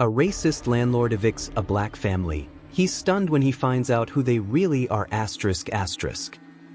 A racist landlord evicts a black family. He's stunned when he finds out who they really are.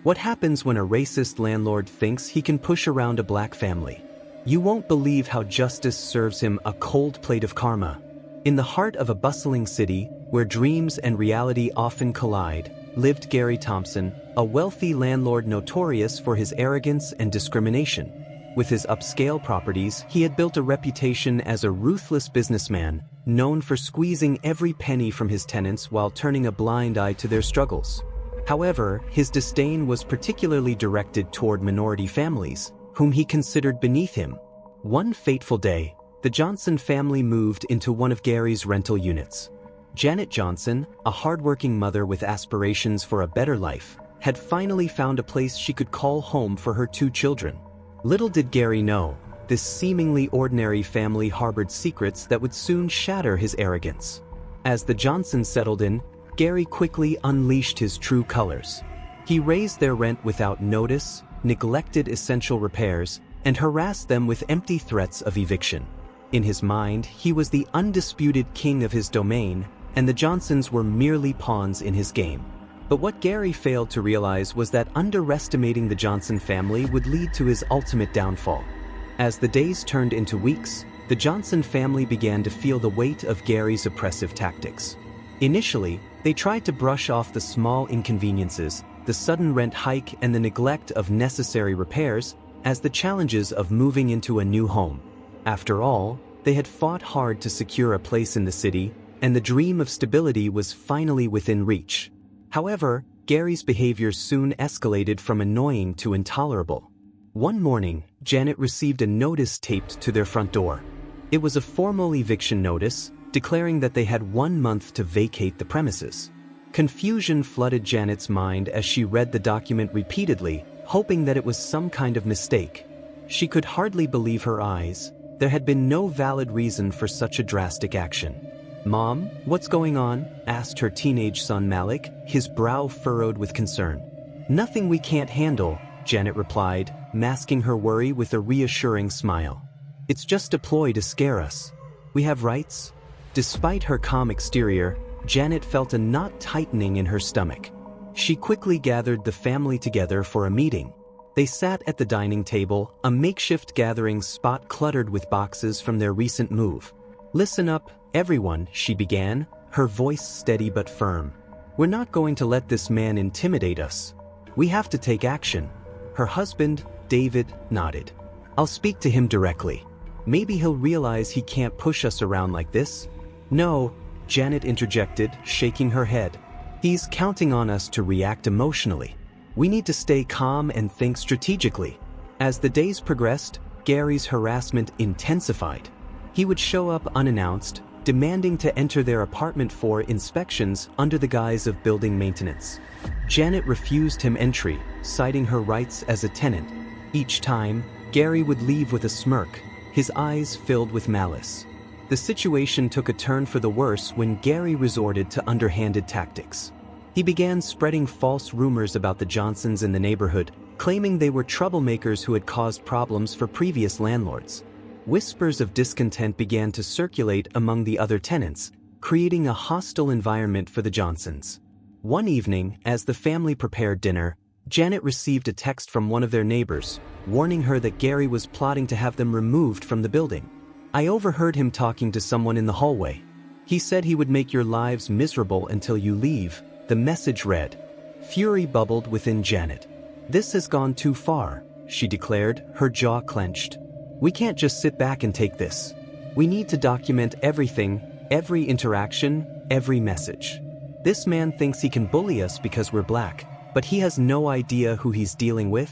What happens when a racist landlord thinks he can push around a black family? You won't believe how justice serves him a cold plate of karma. In the heart of a bustling city, where dreams and reality often collide, lived Gary Thompson, a wealthy landlord notorious for his arrogance and discrimination. With his upscale properties, he had built a reputation as a ruthless businessman, known for squeezing every penny from his tenants while turning a blind eye to their struggles. However, his disdain was particularly directed toward minority families, whom he considered beneath him. One fateful day, the Johnson family moved into one of Gary's rental units. Janet Johnson, a hardworking mother with aspirations for a better life, had finally found a place she could call home for her 2 children. Little did Gary know, this seemingly ordinary family harbored secrets that would soon shatter his arrogance. As the Johnsons settled in, Gary quickly unleashed his true colors. He raised their rent without notice, neglected essential repairs, and harassed them with empty threats of eviction. In his mind, he was the undisputed king of his domain, and the Johnsons were merely pawns in his game. But what Gary failed to realize was that underestimating the Johnson family would lead to his ultimate downfall. As the days turned into weeks, the Johnson family began to feel the weight of Gary's oppressive tactics. Initially, they tried to brush off the small inconveniences, the sudden rent hike and the neglect of necessary repairs, as the challenges of moving into a new home. After all, they had fought hard to secure a place in the city, and the dream of stability was finally within reach. However, Gary's behavior soon escalated from annoying to intolerable. One morning, Janet received a notice taped to their front door. It was a formal eviction notice, declaring that they had 1 month to vacate the premises. Confusion flooded Janet's mind as she read the document repeatedly, hoping that it was some kind of mistake. She could hardly believe her eyes. There had been no valid reason for such a drastic action. "Mom, what's going on?" asked her teenage son Malik, his brow furrowed with concern. "Nothing we can't handle," Janet replied, masking her worry with a reassuring smile. "It's just a ploy to scare us. We have rights." Despite her calm exterior, Janet felt a knot tightening in her stomach. She quickly gathered the family together for a meeting. They sat at the dining table, a makeshift gathering spot cluttered with boxes from their recent move. "Listen up, everyone," she began, her voice steady but firm. "We're not going to let this man intimidate us. We have to take action." Her husband, David, nodded. "I'll speak to him directly. Maybe he'll realize he can't push us around like this." "No," Janet interjected, shaking her head. "He's counting on us to react emotionally. We need to stay calm and think strategically." As the days progressed, Gary's harassment intensified. He would show up unannounced, demanding to enter their apartment for inspections under the guise of building maintenance. Janet refused him entry, citing her rights as a tenant. Each time, Gary would leave with a smirk, his eyes filled with malice. The situation took a turn for the worse when Gary resorted to underhanded tactics. He began spreading false rumors about the Johnsons in the neighborhood, claiming they were troublemakers who had caused problems for previous landlords. Whispers of discontent began to circulate among the other tenants, creating a hostile environment for the Johnsons. One evening, as the family prepared dinner, Janet received a text from one of their neighbors, warning her that Gary was plotting to have them removed from the building. "I overheard him talking to someone in the hallway. He said he would make your lives miserable until you leave," the message read. Fury bubbled within Janet. "This has gone too far," she declared, her jaw clenched. "We can't just sit back and take this. We need to document everything, every interaction, every message. This man thinks he can bully us because we're black, but he has no idea who he's dealing with."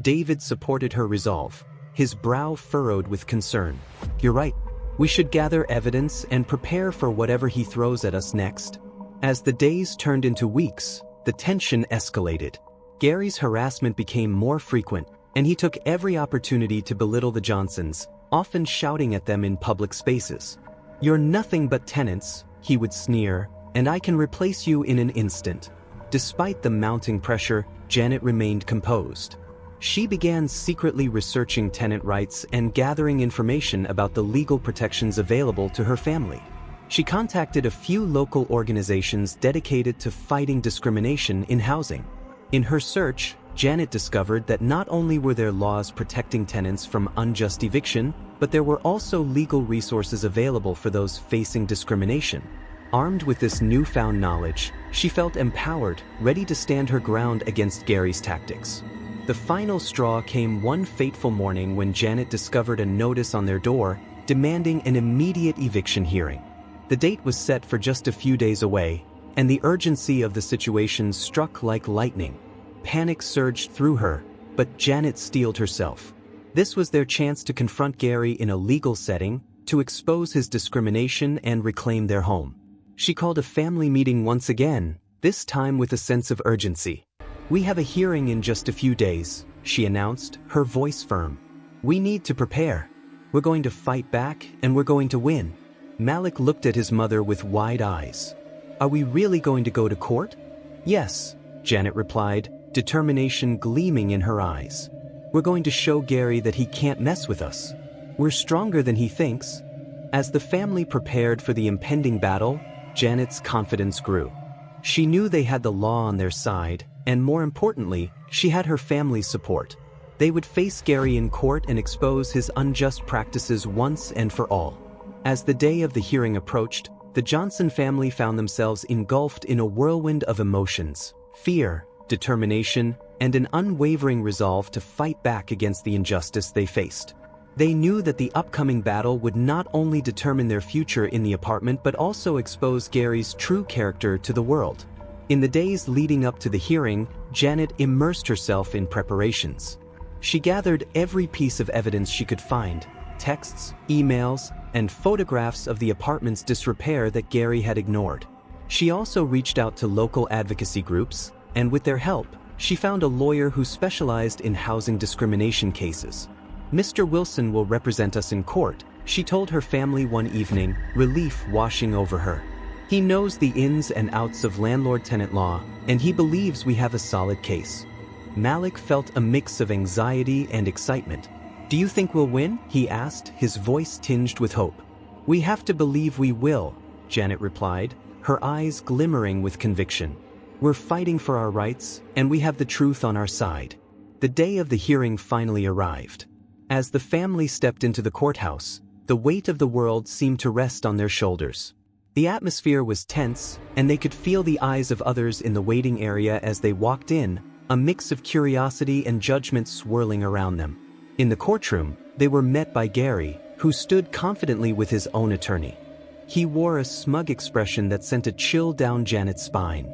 David supported her resolve, his brow furrowed with concern. "You're right. We should gather evidence and prepare for whatever he throws at us next." As the days turned into weeks, the tension escalated. Gary's harassment became more frequent, and he took every opportunity to belittle the Johnsons, often shouting at them in public spaces. "You're nothing but tenants," he would sneer, "and I can replace you in an instant." Despite the mounting pressure, Janet remained composed. She began secretly researching tenant rights and gathering information about the legal protections available to her family. She contacted a few local organizations dedicated to fighting discrimination in housing. In her search, Janet discovered that not only were there laws protecting tenants from unjust eviction, but there were also legal resources available for those facing discrimination. Armed with this newfound knowledge, she felt empowered, ready to stand her ground against Gary's tactics. The final straw came one fateful morning when Janet discovered a notice on their door demanding an immediate eviction hearing. The date was set for just a few days away, and the urgency of the situation struck like lightning. Panic surged through her, but Janet steeled herself. This was their chance to confront Gary in a legal setting, to expose his discrimination and reclaim their home. She called a family meeting once again, this time with a sense of urgency. "We have a hearing in just a few days," she announced, her voice firm. "We need to prepare. We're going to fight back, and we're going to win." Malik looked at his mother with wide eyes. "Are we really going to go to court?" "Yes," Janet replied, determination gleaming in her eyes. "We're going to show Gary that he can't mess with us. We're stronger than he thinks." As the family prepared for the impending battle, Janet's confidence grew. She knew they had the law on their side, and more importantly, she had her family's support. They would face Gary in court and expose his unjust practices once and for all. As the day of the hearing approached, the Johnson family found themselves engulfed in a whirlwind of emotions: fear, determination, and an unwavering resolve to fight back against the injustice they faced. They knew that the upcoming battle would not only determine their future in the apartment but also expose Gary's true character to the world. In the days leading up to the hearing, Janet immersed herself in preparations. She gathered every piece of evidence she could find: texts, emails, and photographs of the apartment's disrepair that Gary had ignored. She also reached out to local advocacy groups, and with their help, she found a lawyer who specialized in housing discrimination cases. "Mr. Wilson will represent us in court," she told her family one evening, relief washing over her. "He knows the ins and outs of landlord-tenant law, and he believes we have a solid case." Malik felt a mix of anxiety and excitement. "Do you think we'll win?" he asked, his voice tinged with hope. "We have to believe we will," Janet replied, her eyes glimmering with conviction. "We're fighting for our rights, and we have the truth on our side." The day of the hearing finally arrived. As the family stepped into the courthouse, the weight of the world seemed to rest on their shoulders. The atmosphere was tense, and they could feel the eyes of others in the waiting area as they walked in, a mix of curiosity and judgment swirling around them. In the courtroom, they were met by Gary, who stood confidently with his own attorney. He wore a smug expression that sent a chill down Janet's spine.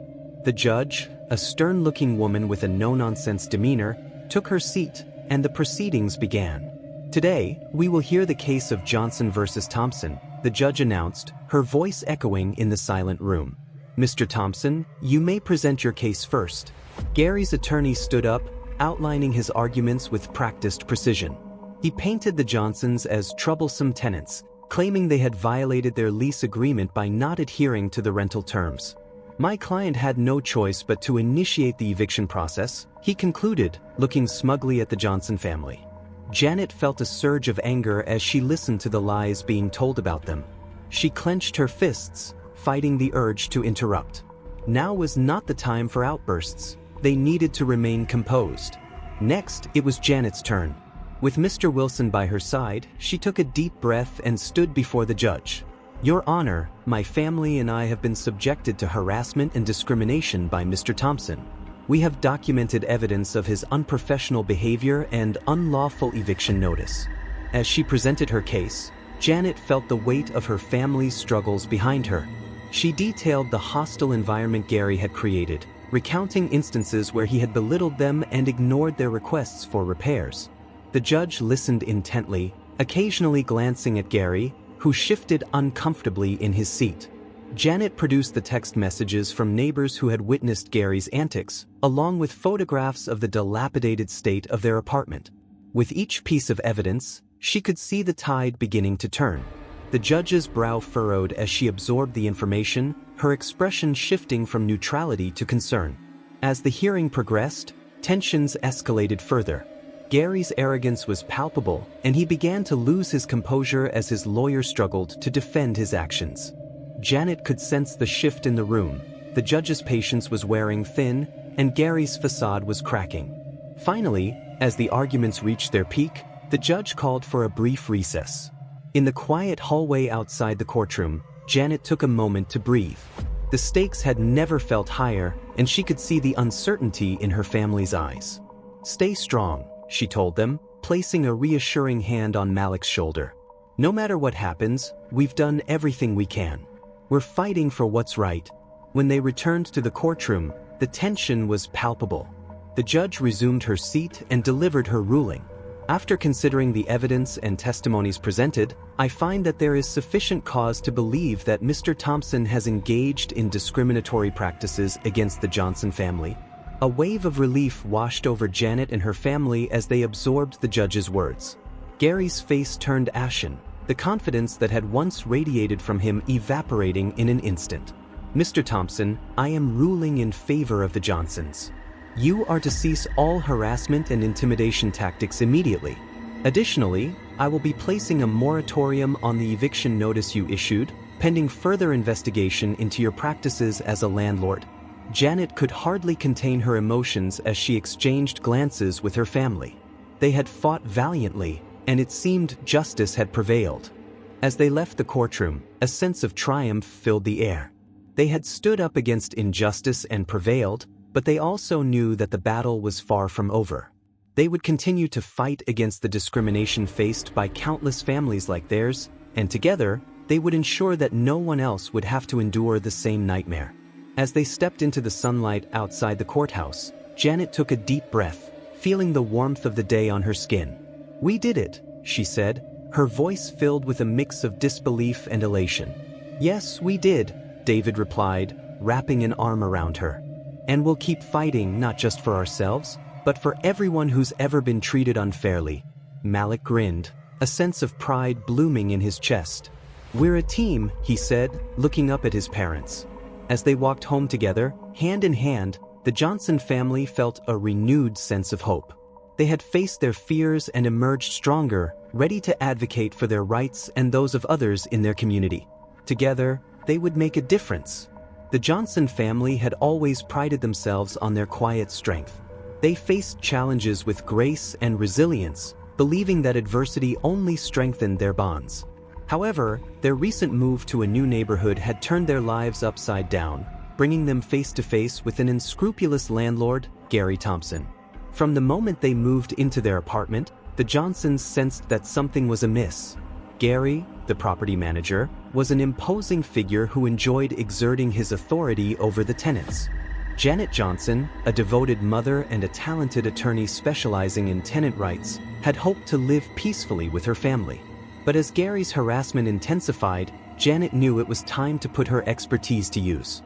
The judge, a stern-looking woman with a no-nonsense demeanor, took her seat, and the proceedings began. "Today, we will hear the case of Johnson versus Thompson," the judge announced, her voice echoing in the silent room. "Mr. Thompson, you may present your case first." Gary's attorney stood up, outlining his arguments with practiced precision. He painted the Johnsons as troublesome tenants, claiming they had violated their lease agreement by not adhering to the rental terms. "My client had no choice but to initiate the eviction process," he concluded, looking smugly at the Johnson family. Janet felt a surge of anger as she listened to the lies being told about them. She clenched her fists, fighting the urge to interrupt. Now was not the time for outbursts. They needed to remain composed. Next, it was Janet's turn. With Mr. Wilson by her side, she took a deep breath and stood before the judge. "Your Honor, my family and I have been subjected to harassment and discrimination by Mr. Thompson. We have documented evidence of his unprofessional behavior and unlawful eviction notice." As she presented her case, Janet felt the weight of her family's struggles behind her. She detailed the hostile environment Gary had created, recounting instances where he had belittled them and ignored their requests for repairs. The judge listened intently, occasionally glancing at Gary, who shifted uncomfortably in his seat. Janet produced the text messages from neighbors who had witnessed Gary's antics, along with photographs of the dilapidated state of their apartment. With each piece of evidence, she could see the tide beginning to turn. The judge's brow furrowed as she absorbed the information, her expression shifting from neutrality to concern. As the hearing progressed, tensions escalated further. Gary's arrogance was palpable, and he began to lose his composure as his lawyer struggled to defend his actions. Janet could sense the shift in the room. The judge's patience was wearing thin, and Gary's facade was cracking. Finally, as the arguments reached their peak, the judge called for a brief recess. In the quiet hallway outside the courtroom, Janet took a moment to breathe. The stakes had never felt higher, and she could see the uncertainty in her family's eyes. "Stay strong," she told them, placing a reassuring hand on Malik's shoulder. "No matter what happens, we've done everything we can. We're fighting for what's right." When they returned to the courtroom, the tension was palpable. The judge resumed her seat and delivered her ruling. "After considering the evidence and testimonies presented, I find that there is sufficient cause to believe that Mr. Thompson has engaged in discriminatory practices against the Johnson family." A wave of relief washed over Janet and her family as they absorbed the judge's words. Gary's face turned ashen, the confidence that had once radiated from him evaporating in an instant. "Mr. Thompson, I am ruling in favor of the Johnsons. You are to cease all harassment and intimidation tactics immediately. Additionally, I will be placing a moratorium on the eviction notice you issued, pending further investigation into your practices as a landlord." Janet could hardly contain her emotions as she exchanged glances with her family. They had fought valiantly, and it seemed justice had prevailed. As they left the courtroom, a sense of triumph filled the air. They had stood up against injustice and prevailed, but they also knew that the battle was far from over. They would continue to fight against the discrimination faced by countless families like theirs, and together, they would ensure that no one else would have to endure the same nightmare. As they stepped into the sunlight outside the courthouse, Janet took a deep breath, feeling the warmth of the day on her skin. "We did it," she said, her voice filled with a mix of disbelief and elation. "Yes, we did," David replied, wrapping an arm around her. "And we'll keep fighting not just for ourselves, but for everyone who's ever been treated unfairly." Malik grinned, a sense of pride blooming in his chest. "We're a team," he said, looking up at his parents. As they walked home together, hand in hand, the Johnson family felt a renewed sense of hope. They had faced their fears and emerged stronger, ready to advocate for their rights and those of others in their community. Together, they would make a difference. The Johnson family had always prided themselves on their quiet strength. They faced challenges with grace and resilience, believing that adversity only strengthened their bonds. However, their recent move to a new neighborhood had turned their lives upside down, bringing them face to face with an unscrupulous landlord, Gary Thompson. From the moment they moved into their apartment, the Johnsons sensed that something was amiss. Gary, the property manager, was an imposing figure who enjoyed exerting his authority over the tenants. Janet Johnson, a devoted mother and a talented attorney specializing in tenant rights, had hoped to live peacefully with her family. But as Gary's harassment intensified, Janet knew it was time to put her expertise to use.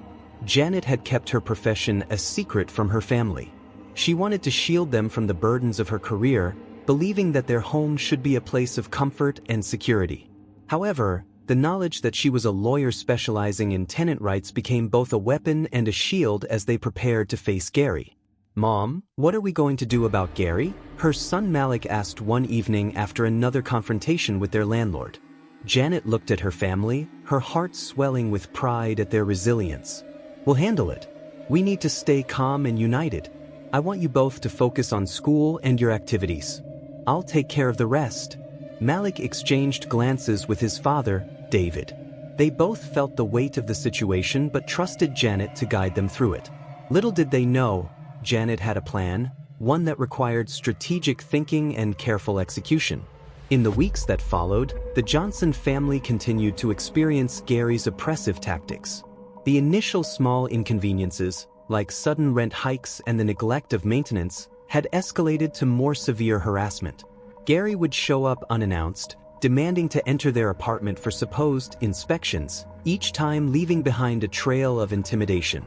Janet had kept her profession a secret from her family. She wanted to shield them from the burdens of her career, believing that their home should be a place of comfort and security. However, the knowledge that she was a lawyer specializing in tenant rights became both a weapon and a shield as they prepared to face Gary. "Mom, what are we going to do about Gary?" her son Malik asked one evening after another confrontation with their landlord. Janet looked at her family, her heart swelling with pride at their resilience. "We'll handle it. We need to stay calm and united. I want you both to focus on school and your activities. I'll take care of the rest." Malik exchanged glances with his father, David. They both felt the weight of the situation but trusted Janet to guide them through it. Little did they know, Janet had a plan, one that required strategic thinking and careful execution. In the weeks that followed, the Johnson family continued to experience Gary's oppressive tactics. The initial small inconveniences, like sudden rent hikes and the neglect of maintenance, had escalated to more severe harassment. Gary would show up unannounced, demanding to enter their apartment for supposed inspections, each time leaving behind a trail of intimidation.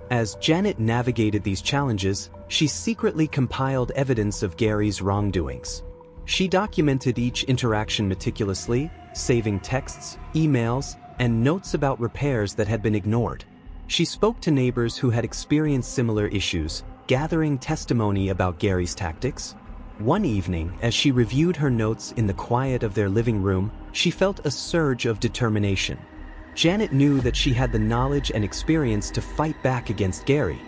As Janet navigated these challenges, she secretly compiled evidence of Gary's wrongdoings. She documented each interaction meticulously, saving texts, emails, and notes about repairs that had been ignored. She spoke to neighbors who had experienced similar issues, gathering testimony about Gary's tactics. One evening, as she reviewed her notes in the quiet of their living room, she felt a surge of determination. Janet knew that she had the knowledge and experience to fight back against Gary.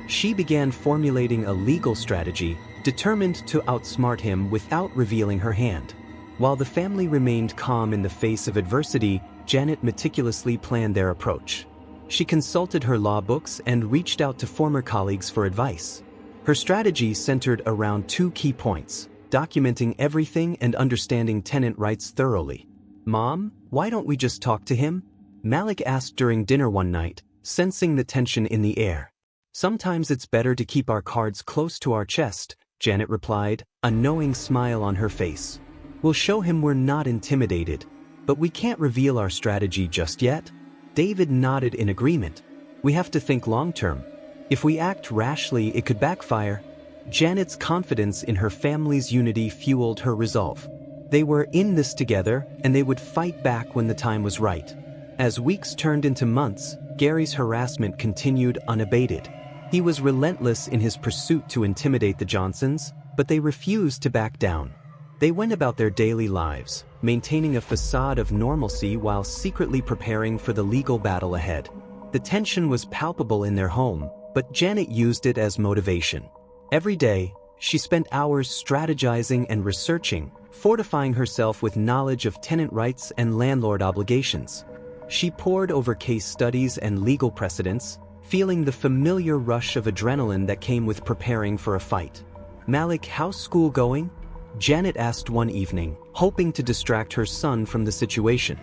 She began formulating a legal strategy, determined to outsmart him without revealing her hand. While the family remained calm in the face of adversity, Janet meticulously planned their approach. She consulted her law books and reached out to former colleagues for advice. Her strategy centered around two key points: documenting everything and understanding tenant rights thoroughly. "Mom, why don't we just talk to him?" Malik asked during dinner one night, sensing the tension in the air. "Sometimes it's better to keep our cards close to our chest," Janet replied, a knowing smile on her face. "We'll show him we're not intimidated, but we can't reveal our strategy just yet." David nodded in agreement. "We have to think long-term. If we act rashly, it could backfire." Janet's confidence in her family's unity fueled her resolve. They were in this together, and they would fight back when the time was right. As weeks turned into months, Gary's harassment continued unabated. He was relentless in his pursuit to intimidate the Johnsons, but they refused to back down. They went about their daily lives, maintaining a facade of normalcy while secretly preparing for the legal battle ahead. The tension was palpable in their home, but Janet used it as motivation. Every day, she spent hours strategizing and researching, fortifying herself with knowledge of tenant rights and landlord obligations. She pored over case studies and legal precedents, feeling the familiar rush of adrenaline that came with preparing for a fight. "Malik, how's school going?" Janet asked one evening, hoping to distract her son from the situation.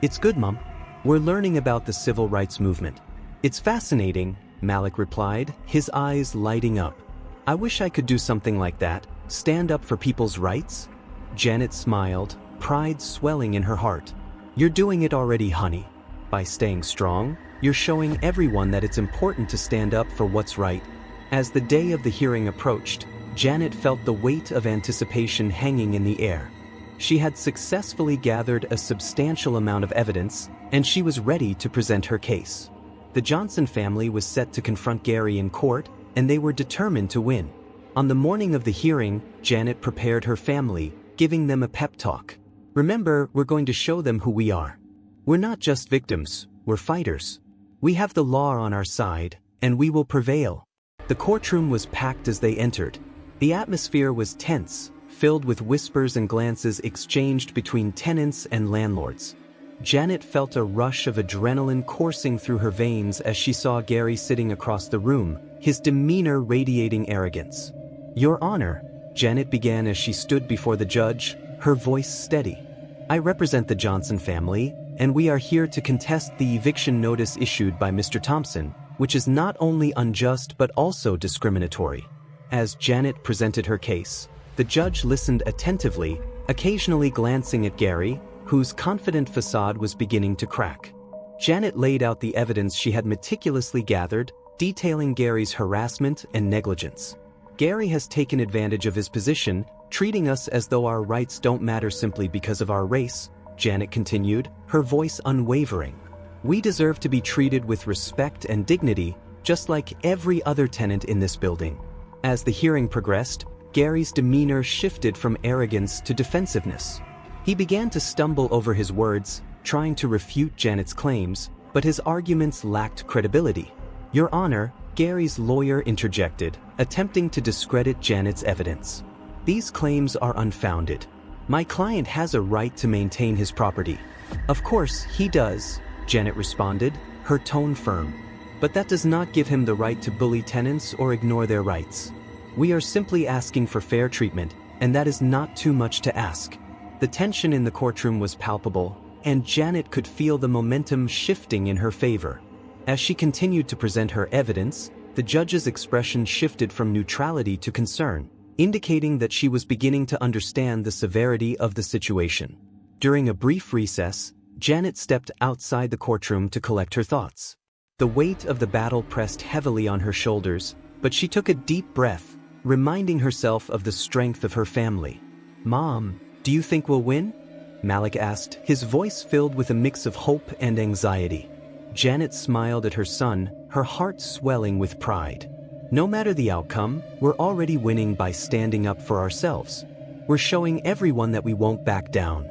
"It's good, Mom. We're learning about the civil rights movement." "It's fascinating," Malik replied, his eyes lighting up. "I wish I could do something like that, stand up for people's rights." Janet smiled, pride swelling in her heart. "You're doing it already, honey. By staying strong, you're showing everyone that it's important to stand up for what's right." As the day of the hearing approached, Janet felt the weight of anticipation hanging in the air. She had successfully gathered a substantial amount of evidence, and she was ready to present her case. The Johnson family was set to confront Gary in court, and they were determined to win. On the morning of the hearing, Janet prepared her family, giving them a pep talk. "Remember, we're going to show them who we are. We're not just victims, we're fighters. We have the law on our side, and we will prevail." The courtroom was packed as they entered. The atmosphere was tense, filled with whispers and glances exchanged between tenants and landlords. Janet felt a rush of adrenaline coursing through her veins as she saw Gary sitting across the room, his demeanor radiating arrogance. "Your Honor," Janet began as she stood before the judge, her voice steady. "I represent the Johnson family, and we are here to contest the eviction notice issued by Mr. Thompson, which is not only unjust but also discriminatory." As Janet presented her case, the judge listened attentively, occasionally glancing at Gary, whose confident facade was beginning to crack. Janet laid out the evidence she had meticulously gathered, detailing Gary's harassment and negligence. "Gary has taken advantage of his position, treating us as though our rights don't matter simply because of our race," Janet continued, her voice unwavering. "We deserve to be treated with respect and dignity, just like every other tenant in this building." As the hearing progressed, Gary's demeanor shifted from arrogance to defensiveness. He began to stumble over his words, trying to refute Janet's claims, but his arguments lacked credibility. "Your Honor," Gary's lawyer interjected, attempting to discredit Janet's evidence. "These claims are unfounded. My client has a right to maintain his property." "Of course, he does," Janet responded, her tone firm. "But that does not give him the right to bully tenants or ignore their rights. We are simply asking for fair treatment, and that is not too much to ask." The tension in the courtroom was palpable, and Janet could feel the momentum shifting in her favor. As she continued to present her evidence, the judge's expression shifted from neutrality to concern, indicating that she was beginning to understand the severity of the situation. During a brief recess, Janet stepped outside the courtroom to collect her thoughts. The weight of the battle pressed heavily on her shoulders, but she took a deep breath, reminding herself of the strength of her family. "Mom, do you think we'll win?" Malik asked, his voice filled with a mix of hope and anxiety. Janet smiled at her son, her heart swelling with pride. "No matter the outcome, we're already winning by standing up for ourselves. We're showing everyone that we won't back down."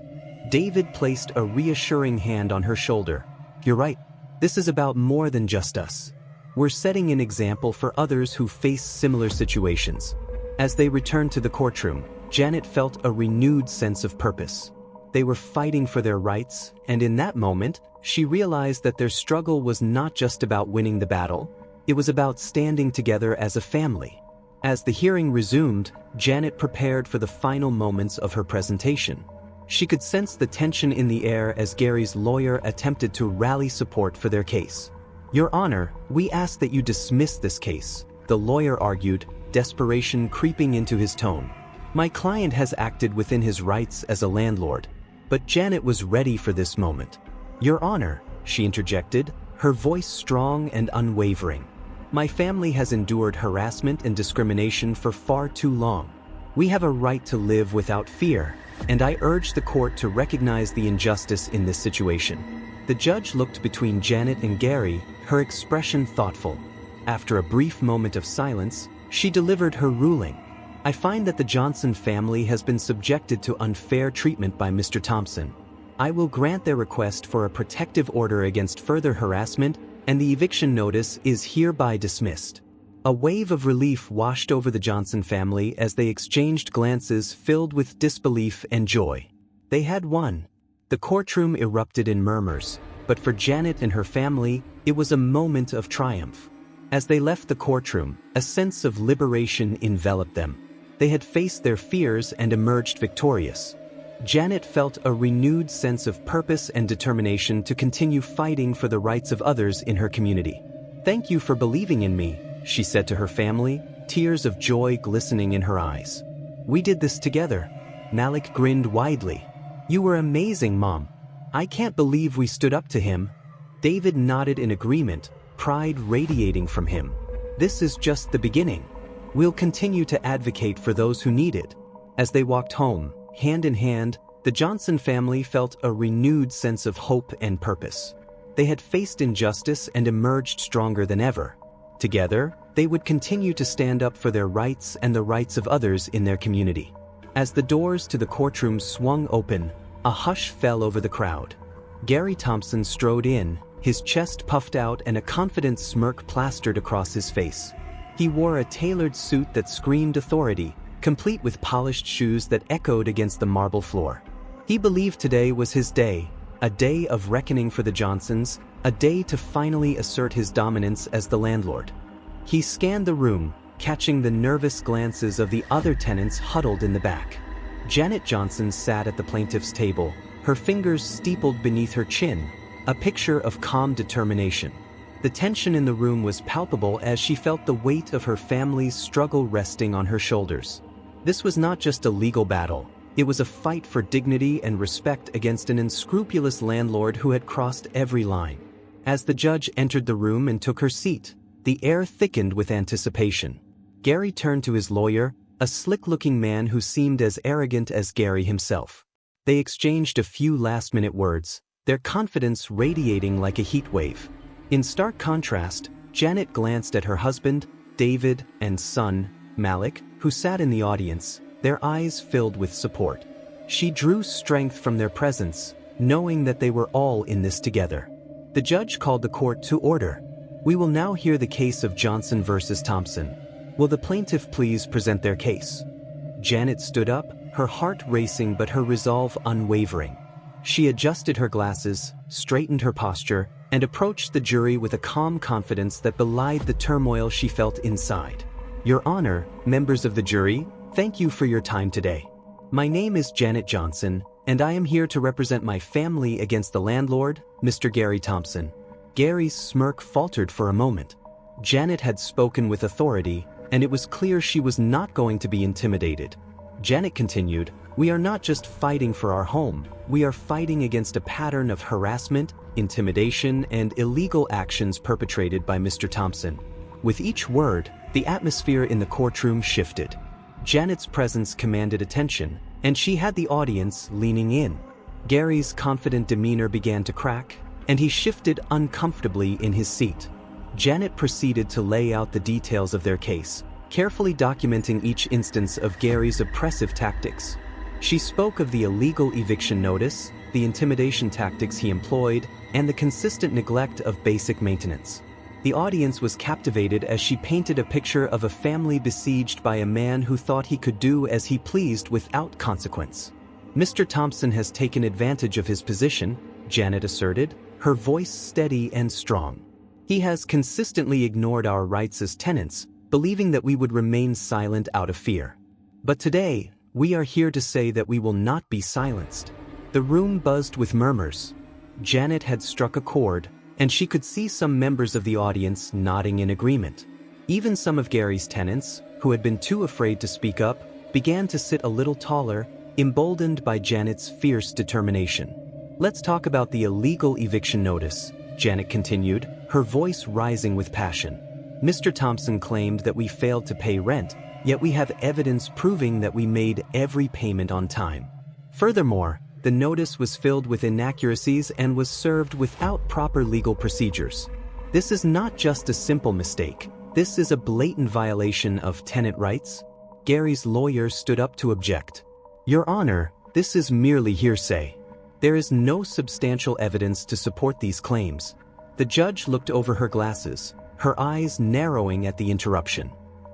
David placed a reassuring hand on her shoulder. You're right. This is about more than just us. We're setting an example for others who face similar situations. As they returned to the courtroom, Janet felt a renewed sense of purpose. They were fighting for their rights, and in that moment, she realized that their struggle was not just about winning the battle, it was about standing together as a family. As the hearing resumed, Janet prepared for the final moments of her presentation. She could sense the tension in the air as Gary's lawyer attempted to rally support for their case. "Your Honor, we ask that you dismiss this case," the lawyer argued, desperation creeping into his tone. "My client has acted within his rights as a landlord." But Janet was ready for this moment. "Your Honor," she interjected, her voice strong and unwavering. "My family has endured harassment and discrimination for far too long. We have a right to live without fear, and I urge the court to recognize the injustice in this situation." The judge looked between Janet and Gary, her expression thoughtful. After a brief moment of silence, she delivered her ruling. "I find that the Johnson family has been subjected to unfair treatment by Mr. Thompson. I will grant their request for a protective order against further harassment, and the eviction notice is hereby dismissed." A wave of relief washed over the Johnson family as they exchanged glances filled with disbelief and joy. They had won. The courtroom erupted in murmurs, but for Janet and her family, it was a moment of triumph. As they left the courtroom, a sense of liberation enveloped them. They had faced their fears and emerged victorious. Janet felt a renewed sense of purpose and determination to continue fighting for the rights of others in her community. "Thank you for believing in me," she said to her family, tears of joy glistening in her eyes. "We did this together." Malik grinned widely. "You were amazing, Mom. I can't believe we stood up to him." David nodded in agreement, pride radiating from him. "This is just the beginning. We'll continue to advocate for those who need it." As they walked home, hand in hand, the Johnson family felt a renewed sense of hope and purpose. They had faced injustice and emerged stronger than ever. Together, they would continue to stand up for their rights and the rights of others in their community. As the doors to the courtroom swung open, a hush fell over the crowd. Gary Thompson strode in, his chest puffed out and a confident smirk plastered across his face. He wore a tailored suit that screamed authority, complete with polished shoes that echoed against the marble floor. He believed today was his day, a day of reckoning for the Johnsons, a day to finally assert his dominance as the landlord. He scanned the room, catching the nervous glances of the other tenants huddled in the back. Janet Johnson sat at the plaintiff's table, her fingers steepled beneath her chin, a picture of calm determination. The tension in the room was palpable as she felt the weight of her family's struggle resting on her shoulders. This was not just a legal battle, it was a fight for dignity and respect against an unscrupulous landlord who had crossed every line. As the judge entered the room and took her seat, the air thickened with anticipation. Gary turned to his lawyer, a slick-looking man who seemed as arrogant as Gary himself. They exchanged a few last-minute words, their confidence radiating like a heat wave. In stark contrast, Janet glanced at her husband, David, and son, Malik, who sat in the audience, their eyes filled with support. She drew strength from their presence, knowing that they were all in this together. The judge called the court to order. "We will now hear the case of Johnson versus Thompson. Will the plaintiff please present their case?" Janet stood up, her heart racing but her resolve unwavering. She adjusted her glasses, straightened her posture, and approached the jury with a calm confidence that belied the turmoil she felt inside. "Your Honor, members of the jury, thank you for your time today. My name is Janet Johnson, and I am here to represent my family against the landlord, Mr. Gary Thompson." Gary's smirk faltered for a moment. Janet had spoken with authority, and it was clear she was not going to be intimidated. Janet continued, "We are not just fighting for our home, we are fighting against a pattern of harassment, intimidation, and illegal actions perpetrated by Mr. Thompson." With each word, the atmosphere in the courtroom shifted. Janet's presence commanded attention, and she had the audience leaning in. Gary's confident demeanor began to crack, and he shifted uncomfortably in his seat. Janet proceeded to lay out the details of their case, carefully documenting each instance of Gary's oppressive tactics. She spoke of the illegal eviction notice, the intimidation tactics he employed, and the consistent neglect of basic maintenance. The audience was captivated as she painted a picture of a family besieged by a man who thought he could do as he pleased without consequence. "Mr. Thompson has taken advantage of his position," Janet asserted, her voice steady and strong. "He has consistently ignored our rights as tenants, believing that we would remain silent out of fear. But today, we are here to say that we will not be silenced." The room buzzed with murmurs. Janet had struck a chord, and she could see some members of the audience nodding in agreement. Even some of Gary's tenants, who had been too afraid to speak up, began to sit a little taller, emboldened by Janet's fierce determination. "Let's talk about the illegal eviction notice," Janet continued, her voice rising with passion. "Mr. Thompson claimed that we failed to pay rent, yet we have evidence proving that we made every payment on time. Furthermore, the notice was filled with inaccuracies and was served without proper legal procedures. This is not just a simple mistake. This is a blatant violation of tenant rights." Gary's lawyer stood up to object. "Your Honor, this is merely hearsay. There is no substantial evidence to support these claims." The judge looked over her glasses, her eyes narrowing at the interruption.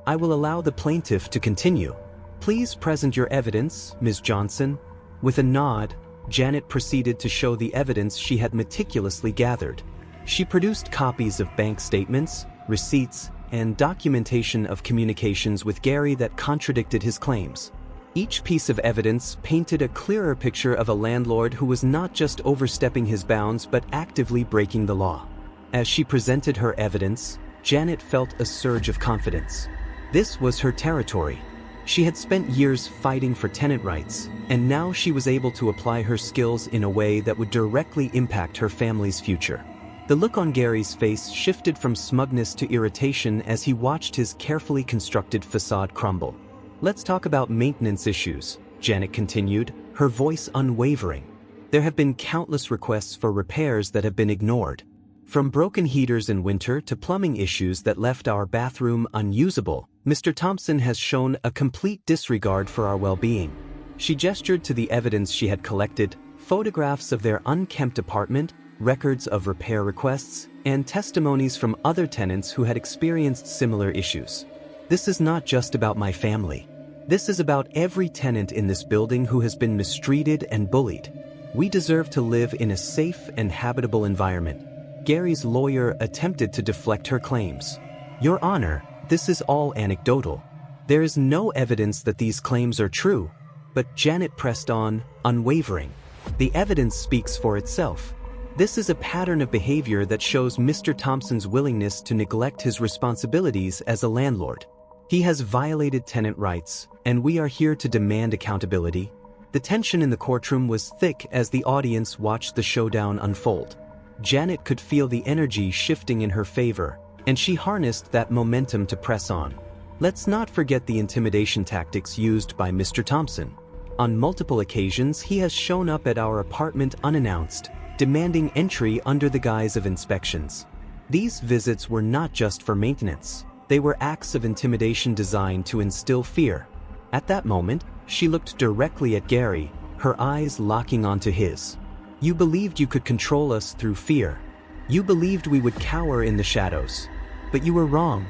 "I will allow the plaintiff to continue. Please present your evidence, Ms. Johnson." With a nod, Janet proceeded to show the evidence she had meticulously gathered. She produced copies of bank statements, receipts, and documentation of communications with Gary that contradicted his claims. Each piece of evidence painted a clearer picture of a landlord who was not just overstepping his bounds but actively breaking the law. As she presented her evidence, Janet felt a surge of confidence. This was her territory. She had spent years fighting for tenant rights, and now she was able to apply her skills in a way that would directly impact her family's future. The look on Gary's face shifted from smugness to irritation as he watched his carefully constructed facade crumble. "Let's talk about maintenance issues," Janet continued, her voice unwavering. "There have been countless requests for repairs that have been ignored. From broken heaters in winter to plumbing issues that left our bathroom unusable, Mr. Thompson has shown a complete disregard for our well-being." She gestured to the evidence she had collected, photographs of their unkempt apartment, records of repair requests, and testimonies from other tenants who had experienced similar issues. "This is not just about my family. This is about every tenant in this building who has been mistreated and bullied. We deserve to live in a safe and habitable environment." Gary's lawyer attempted to deflect her claims. "Your Honor, this is all anecdotal. There is no evidence that these claims are true." But Janet pressed on, unwavering. "The evidence speaks for itself. This is a pattern of behavior that shows Mr. Thompson's willingness to neglect his responsibilities as a landlord. He has violated tenant rights, and we are here to demand accountability." The tension in the courtroom was thick as the audience watched the showdown unfold. Janet could feel the energy shifting in her favor, and she harnessed that momentum to press on. "Let's not forget the intimidation tactics used by Mr. Thompson. On multiple occasions, he has shown up at our apartment unannounced, demanding entry under the guise of inspections. These visits were not just for maintenance. They were acts of intimidation designed to instill fear." At that moment, she looked directly at Gary, her eyes locking onto his. "You believed you could control us through fear. You believed we would cower in the shadows. But you were wrong."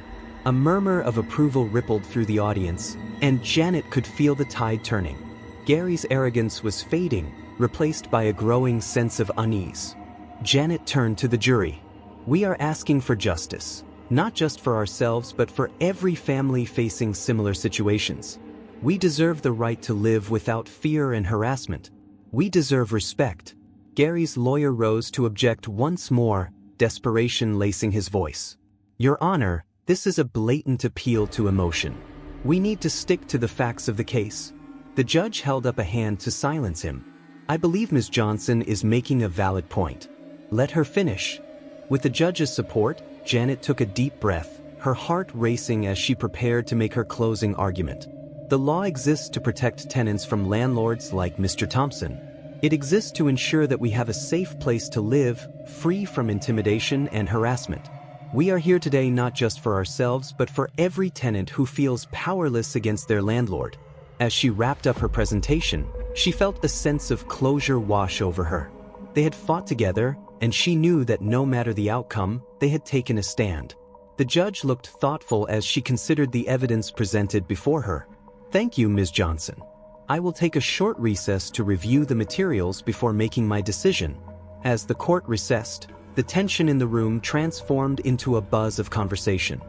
A murmur of approval rippled through the audience, and Janet could feel the tide turning. Gary's arrogance was fading, replaced by a growing sense of unease. Janet turned to the jury. "We are asking for justice, not just for ourselves but for every family facing similar situations. We deserve the right to live without fear and harassment. We deserve respect." Gary's lawyer rose to object once more, desperation lacing his voice. "Your Honor, this is a blatant appeal to emotion. We need to stick to the facts of the case." The judge held up a hand to silence him. "I believe Ms. Johnson is making a valid point. Let her finish." With the judge's support, Janet took a deep breath, her heart racing as she prepared to make her closing argument. The law exists to protect tenants from landlords like Mr. Thompson. It exists to ensure that we have a safe place to live, free from intimidation and harassment. We are here today not just for ourselves but for every tenant who feels powerless against their landlord. As she wrapped up her presentation, She felt a sense of closure wash over her. They had fought together, and she knew that no matter the outcome, they had taken a stand. The judge looked thoughtful as she considered the evidence presented before her. "Thank you, Ms. Johnson. I will take a short recess to review the materials before making my decision." As the court recessed, the tension in the room transformed into a buzz of conversation.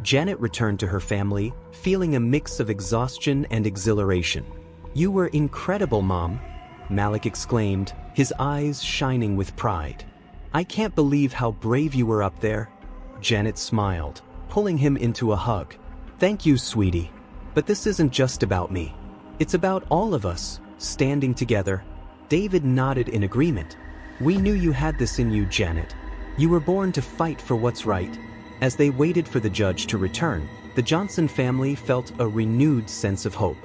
Janet returned to her family, feeling a mix of exhaustion and exhilaration. "You were incredible, Mom," Malik exclaimed, his eyes shining with pride. "I can't believe how brave you were up there." Janet smiled, pulling him into a hug. "Thank you, sweetie. But this isn't just about me. It's about all of us, standing together." David nodded in agreement. "We knew you had this in you, Janet. You were born to fight for what's right." As they waited for the judge to return, the Johnson family felt a renewed sense of hope.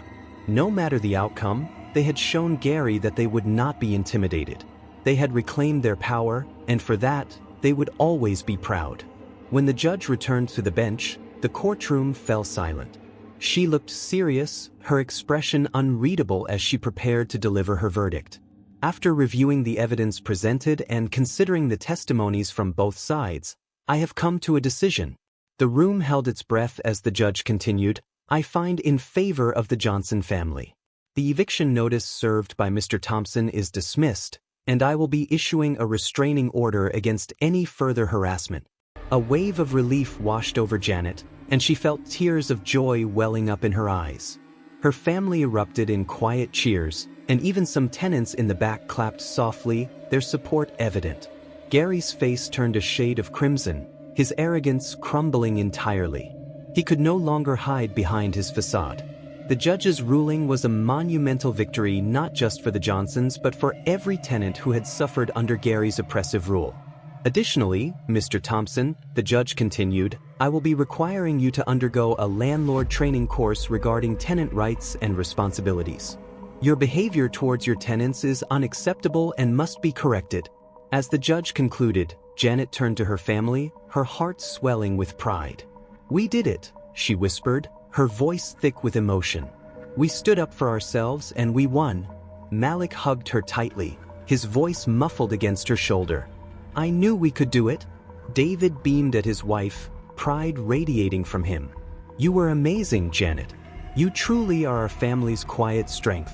No matter the outcome, they had shown Gary that they would not be intimidated. They had reclaimed their power, and for that, they would always be proud. When the judge returned to the bench, the courtroom fell silent. She looked serious, her expression unreadable as she prepared to deliver her verdict. After reviewing the evidence presented and considering the testimonies from both sides, I have come to a decision. The room held its breath as the judge continued, "I find in favor of the Johnson family. The eviction notice served by Mr. Thompson is dismissed, and I will be issuing a restraining order against any further harassment." A wave of relief washed over Janet, and she felt tears of joy welling up in her eyes. Her family erupted in quiet cheers, and even some tenants in the back clapped softly, their support evident. Gary's face turned a shade of crimson, his arrogance crumbling entirely. He could no longer hide behind his facade. The judge's ruling was a monumental victory not just for the Johnsons but for every tenant who had suffered under Gary's oppressive rule. "Additionally, Mr. Thompson," the judge continued, "I will be requiring you to undergo a landlord training course regarding tenant rights and responsibilities. Your behavior towards your tenants is unacceptable and must be corrected." As the judge concluded, Janet turned to her family, her heart swelling with pride. "We did it," she whispered, her voice thick with emotion. "We stood up for ourselves and we won." Malik hugged her tightly, his voice muffled against her shoulder. "I knew we could do it." David beamed at his wife, pride radiating from him. "You were amazing, Janet. You truly are our family's quiet strength."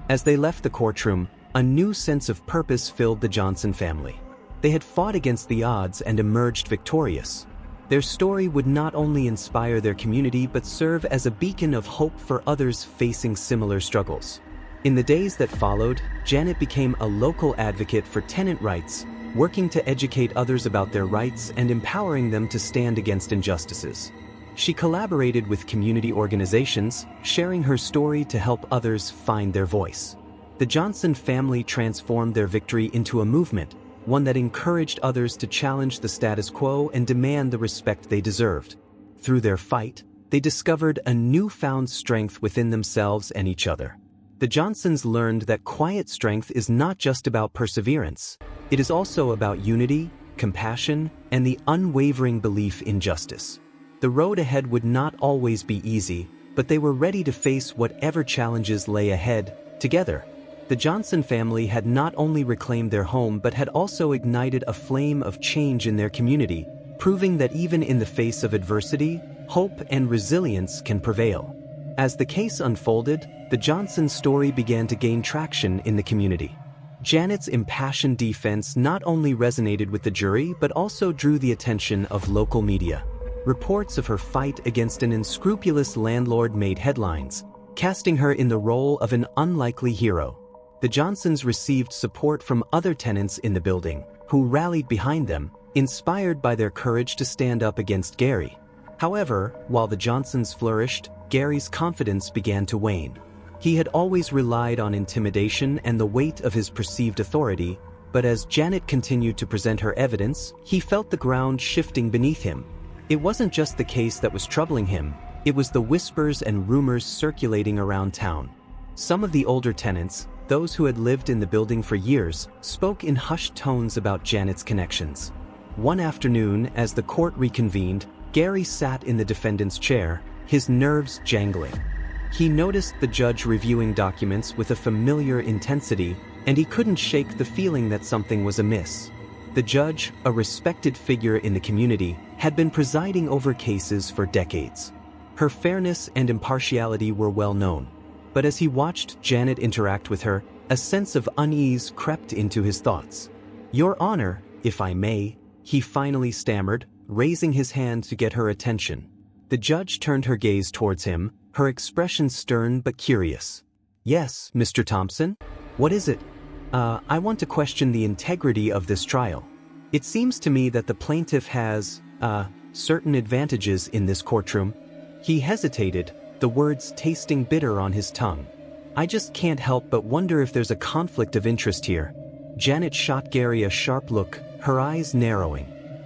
As they left the courtroom, a new sense of purpose filled the Johnson family. They had fought against the odds and emerged victorious. Their story would not only inspire their community but serve as a beacon of hope for others facing similar struggles. In the days that followed, Janet became a local advocate for tenant rights, working to educate others about their rights and empowering them to stand against injustices. She collaborated with community organizations, sharing her story to help others find their voice. The Johnson family transformed their victory into a movement, one that encouraged others to challenge the status quo and demand the respect they deserved. Through their fight, they discovered a newfound strength within themselves and each other. The Johnsons learned that quiet strength is not just about perseverance. It is also about unity, compassion, and the unwavering belief in justice. The road ahead would not always be easy, but they were ready to face whatever challenges lay ahead, together. The Johnson family had not only reclaimed their home but had also ignited a flame of change in their community, proving that even in the face of adversity, hope and resilience can prevail. As the case unfolded, the Johnson story began to gain traction in the community. Janet's impassioned defense not only resonated with the jury but also drew the attention of local media. Reports of her fight against an unscrupulous landlord made headlines, casting her in the role of an unlikely hero. The Johnsons received support from other tenants in the building, who rallied behind them, inspired by their courage to stand up against Gary. However, while the Johnsons flourished, Gary's confidence began to wane. He had always relied on intimidation and the weight of his perceived authority, but as Janet continued to present her evidence, he felt the ground shifting beneath him. It wasn't just the case that was troubling him, it was the whispers and rumors circulating around town. Some of the older tenants, those who had lived in the building for years, spoke in hushed tones about Janet's connections. One afternoon, as the court reconvened, Gary sat in the defendant's chair, his nerves jangling. He noticed the judge reviewing documents with a familiar intensity, and he couldn't shake the feeling that something was amiss. The judge, a respected figure in the community, had been presiding over cases for decades. Her fairness and impartiality were well known. But as he watched Janet interact with her, a sense of unease crept into his thoughts. "Your Honor, if I may," he finally stammered, raising his hand to get her attention. The judge turned her gaze towards him, her expression stern but curious. "Yes, Mr. Thompson? What is it?" I want to question the integrity of this trial. It seems to me that the plaintiff has, certain advantages in this courtroom." He hesitated, the words tasting bitter on his tongue. "I just can't help but wonder if there's a conflict of interest here." Janet shot Gary a sharp look, her eyes narrowing.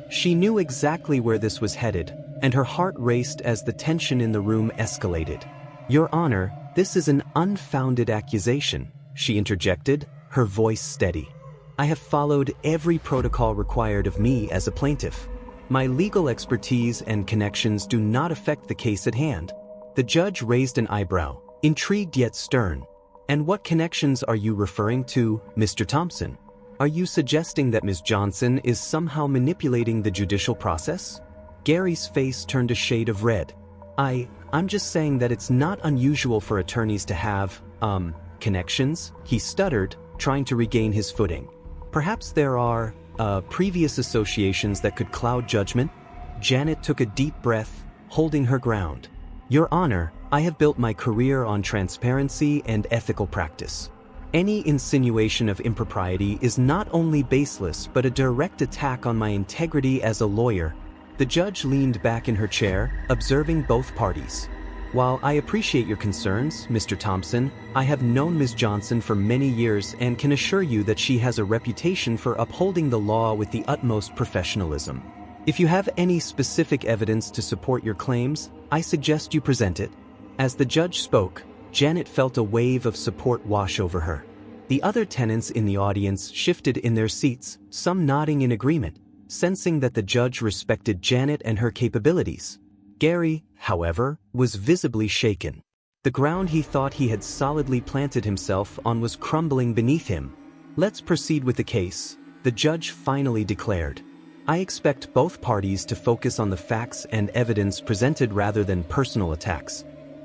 She knew exactly where this was headed, and her heart raced as the tension in the room escalated. "Your Honor, this is an unfounded accusation," she interjected, her voice steady. "I have followed every protocol required of me as a plaintiff. My legal expertise and connections do not affect the case at hand." The judge raised an eyebrow, intrigued yet stern. "And what connections are you referring to, Mr. Thompson? Are you suggesting that Ms. Johnson is somehow manipulating the judicial process?" Gary's face turned a shade of red. I'm just saying that it's not unusual for attorneys to have, connections," he stuttered, trying to regain his footing. "Perhaps there are, previous associations that could cloud judgment." Janet took a deep breath, holding her ground. "Your Honor, I have built my career on transparency and ethical practice. Any insinuation of impropriety is not only baseless but a direct attack on my integrity as a lawyer." The judge leaned back in her chair, observing both parties. "While I appreciate your concerns, Mr. Thompson, I have known Ms. Johnson for many years and can assure you that she has a reputation for upholding the law with the utmost professionalism. If you have any specific evidence to support your claims, I suggest you present it." As the judge spoke, Janet felt a wave of support wash over her. The other tenants in the audience shifted in their seats, some nodding in agreement, sensing that the judge respected Janet and her capabilities. Gary, however, was visibly shaken. The ground he thought he had solidly planted himself on was crumbling beneath him. "Let's proceed with the case," the judge finally declared. "I expect both parties to focus on the facts and evidence presented rather than personal attacks."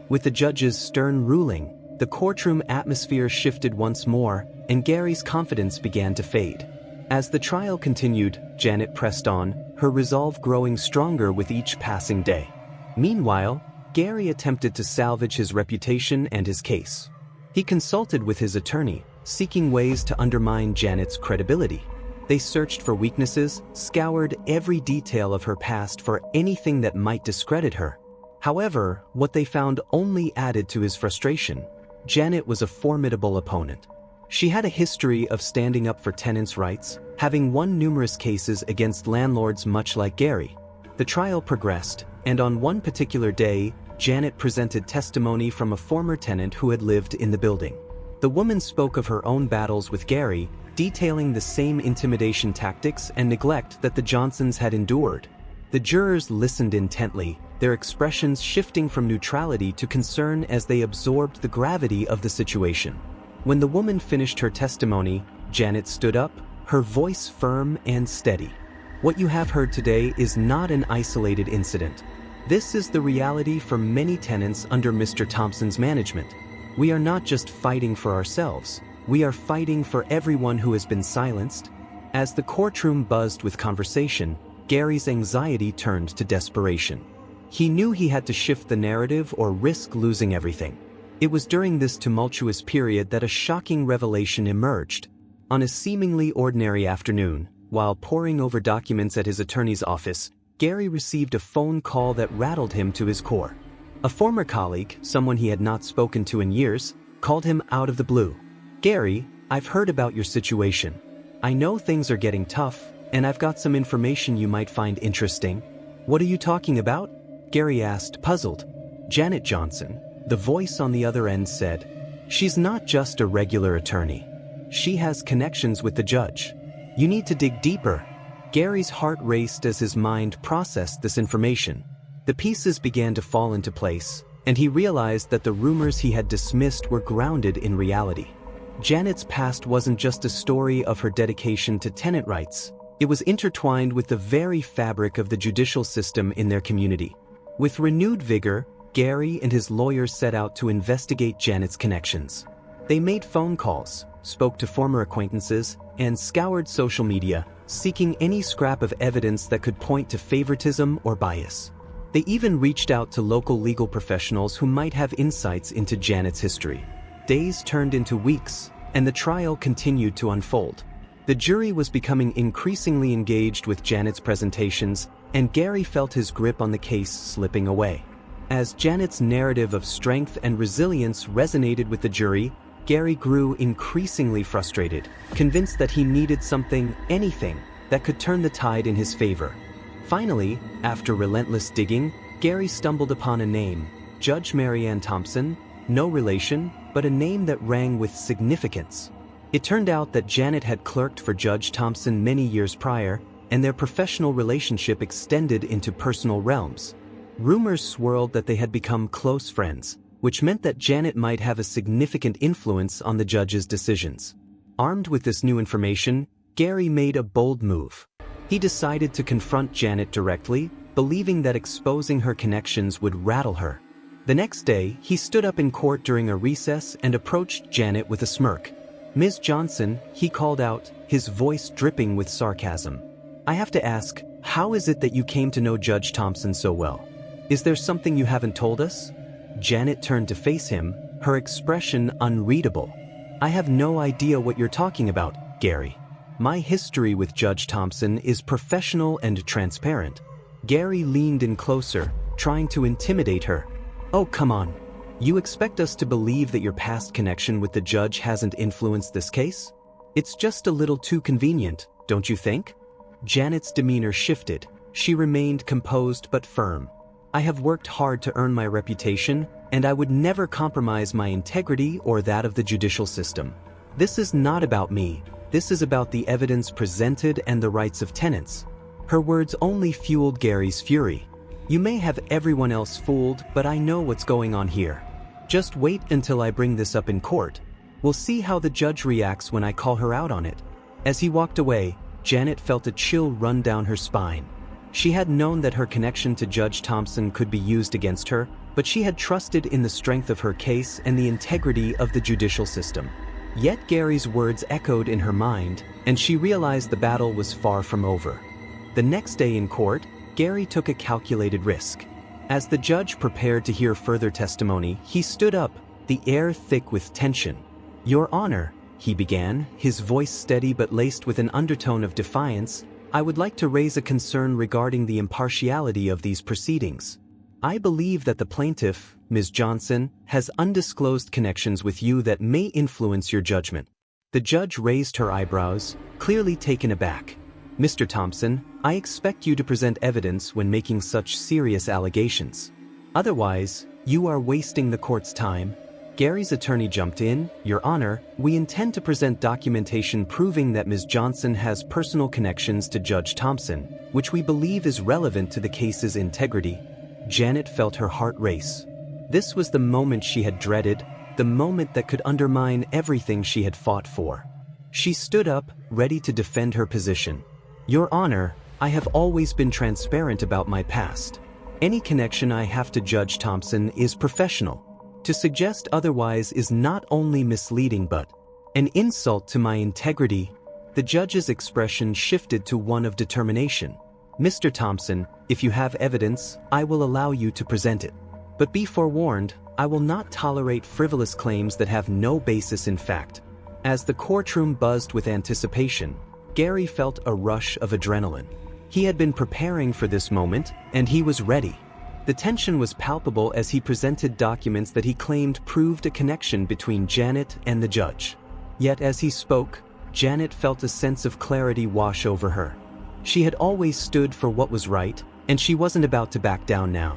With the judge's stern ruling, the courtroom atmosphere shifted once more, and Gary's confidence began to fade. As the trial continued, Janet pressed on, her resolve growing stronger with each passing day. Meanwhile, Gary attempted to salvage his reputation and his case. He consulted with his attorney, seeking ways to undermine Janet's credibility. They searched for weaknesses, scoured every detail of her past for anything that might discredit her. However, what they found only added to his frustration. Janet was a formidable opponent. She had a history of standing up for tenants' rights, having won numerous cases against landlords much like Gary. The trial progressed, and on one particular day, Janet presented testimony from a former tenant who had lived in the building. The woman spoke of her own battles with Gary, detailing the same intimidation tactics and neglect that the Johnsons had endured. The jurors listened intently, their expressions shifting from neutrality to concern as they absorbed the gravity of the situation. When the woman finished her testimony, Janet stood up, her voice firm and steady. "What you have heard today is not an isolated incident. This is the reality for many tenants under Mr. Thompson's management. We are not just fighting for ourselves, we are fighting for everyone who has been silenced." As the courtroom buzzed with conversation, Gary's anxiety turned to desperation. He knew he had to shift the narrative or risk losing everything. It was during this tumultuous period that a shocking revelation emerged. On a seemingly ordinary afternoon, while poring over documents at his attorney's office, Gary received a phone call that rattled him to his core. A former colleague, someone he had not spoken to in years, called him out of the blue. "Gary, I've heard about your situation. I know things are getting tough, and I've got some information you might find interesting." "What are you talking about?" Gary asked, puzzled. "Janet Johnson," the voice on the other end said. "She's not just a regular attorney. She has connections with the judge. You need to dig deeper." Gary's heart raced as his mind processed this information. The pieces began to fall into place, and he realized that the rumors he had dismissed were grounded in reality. Janet's past wasn't just a story of her dedication to tenant rights. It was intertwined with the very fabric of the judicial system in their community. With renewed vigor, Gary and his lawyers set out to investigate Janet's connections. They made phone calls, spoke to former acquaintances, and scoured social media, seeking any scrap of evidence that could point to favoritism or bias. They even reached out to local legal professionals who might have insights into Janet's history. Days turned into weeks, and the trial continued to unfold. The jury was becoming increasingly engaged with Janet's presentations, and Gary felt his grip on the case slipping away. As Janet's narrative of strength and resilience resonated with the jury, Gary grew increasingly frustrated, convinced that he needed something, anything, that could turn the tide in his favor. Finally, after relentless digging, Gary stumbled upon a name, Judge Marianne Thompson, no relation, but a name that rang with significance. It turned out that Janet had clerked for Judge Thompson many years prior, and their professional relationship extended into personal realms. Rumors swirled that they had become close friends, which meant that Janet might have a significant influence on the judge's decisions. Armed with this new information, Gary made a bold move. He decided to confront Janet directly, believing that exposing her connections would rattle her. The next day, he stood up in court during a recess and approached Janet with a smirk. "Ms. Johnson," he called out, his voice dripping with sarcasm. "I have to ask, how is it that you came to know Judge Thompson so well? Is there something you haven't told us?" Janet turned to face him, her expression unreadable. "I have no idea what you're talking about, Gary. My history with Judge Thompson is professional and transparent." Gary leaned in closer, trying to intimidate her. "Oh, come on. You expect us to believe that your past connection with the judge hasn't influenced this case? It's just a little too convenient, don't you think?" Janet's demeanor shifted. She remained composed but firm. "I have worked hard to earn my reputation, and I would never compromise my integrity or that of the judicial system. This is not about me. This is about the evidence presented and the rights of tenants." Her words only fueled Gary's fury. "You may have everyone else fooled, but I know what's going on here. Just wait until I bring this up in court. We'll see how the judge reacts when I call her out on it." As he walked away, Janet felt a chill run down her spine. She had known that her connection to Judge Thompson could be used against her, but she had trusted in the strength of her case and the integrity of the judicial system. Yet Gary's words echoed in her mind, and she realized the battle was far from over. The next day in court, Gary took a calculated risk. As the judge prepared to hear further testimony, he stood up, the air thick with tension. "Your Honor," he began, his voice steady but laced with an undertone of defiance, "I would like to raise a concern regarding the impartiality of these proceedings. I believe that the plaintiff, Ms. Johnson, has undisclosed connections with you that may influence your judgment." The judge raised her eyebrows, clearly taken aback. "Mr. Thompson, I expect you to present evidence when making such serious allegations. Otherwise, you are wasting the court's time." Gary's attorney jumped in. "Your Honor, we intend to present documentation proving that Ms. Johnson has personal connections to Judge Thompson, which we believe is relevant to the case's integrity." Janet felt her heart race. This was the moment she had dreaded, the moment that could undermine everything she had fought for. She stood up, ready to defend her position. "Your Honor, I have always been transparent about my past. Any connection I have to Judge Thompson is professional. To suggest otherwise is not only misleading but an insult to my integrity." The judge's expression shifted to one of determination. "Mr. Thompson, if you have evidence, I will allow you to present it. But be forewarned, I will not tolerate frivolous claims that have no basis in fact." As the courtroom buzzed with anticipation, Gary felt a rush of adrenaline. He had been preparing for this moment, and he was ready. The tension was palpable as he presented documents that he claimed proved a connection between Janet and the judge. Yet as he spoke, Janet felt a sense of clarity wash over her. She had always stood for what was right, and she wasn't about to back down now.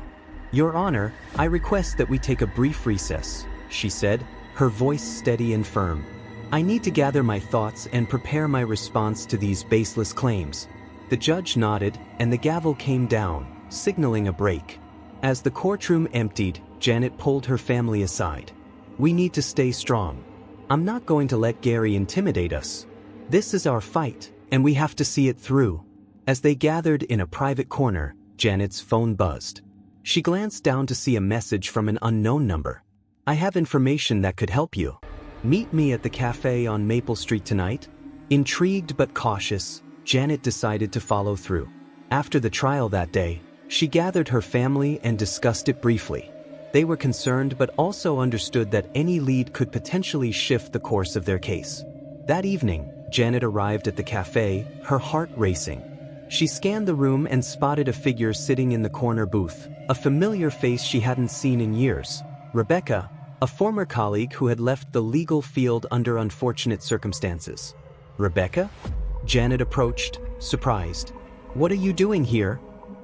"Your Honor, I request that we take a brief recess," she said, her voice steady and firm. "I need to gather my thoughts and prepare my response to these baseless claims." The judge nodded, and the gavel came down, signaling a break. As the courtroom emptied, Janet pulled her family aside. "We need to stay strong. I'm not going to let Gary intimidate us. This is our fight, and we have to see it through." As they gathered in a private corner, Janet's phone buzzed. She glanced down to see a message from an unknown number. "I have information that could help you. Meet me at the cafe on Maple Street tonight." Intrigued but cautious, Janet decided to follow through. After the trial that day, she gathered her family and discussed it briefly. They were concerned but also understood that any lead could potentially shift the course of their case. That evening, Janet arrived at the cafe, her heart racing. She scanned the room and spotted a figure sitting in the corner booth, a familiar face she hadn't seen in years. Rebecca, a former colleague who had left the legal field under unfortunate circumstances. "Rebecca?" Janet approached, surprised. "What are you doing here?"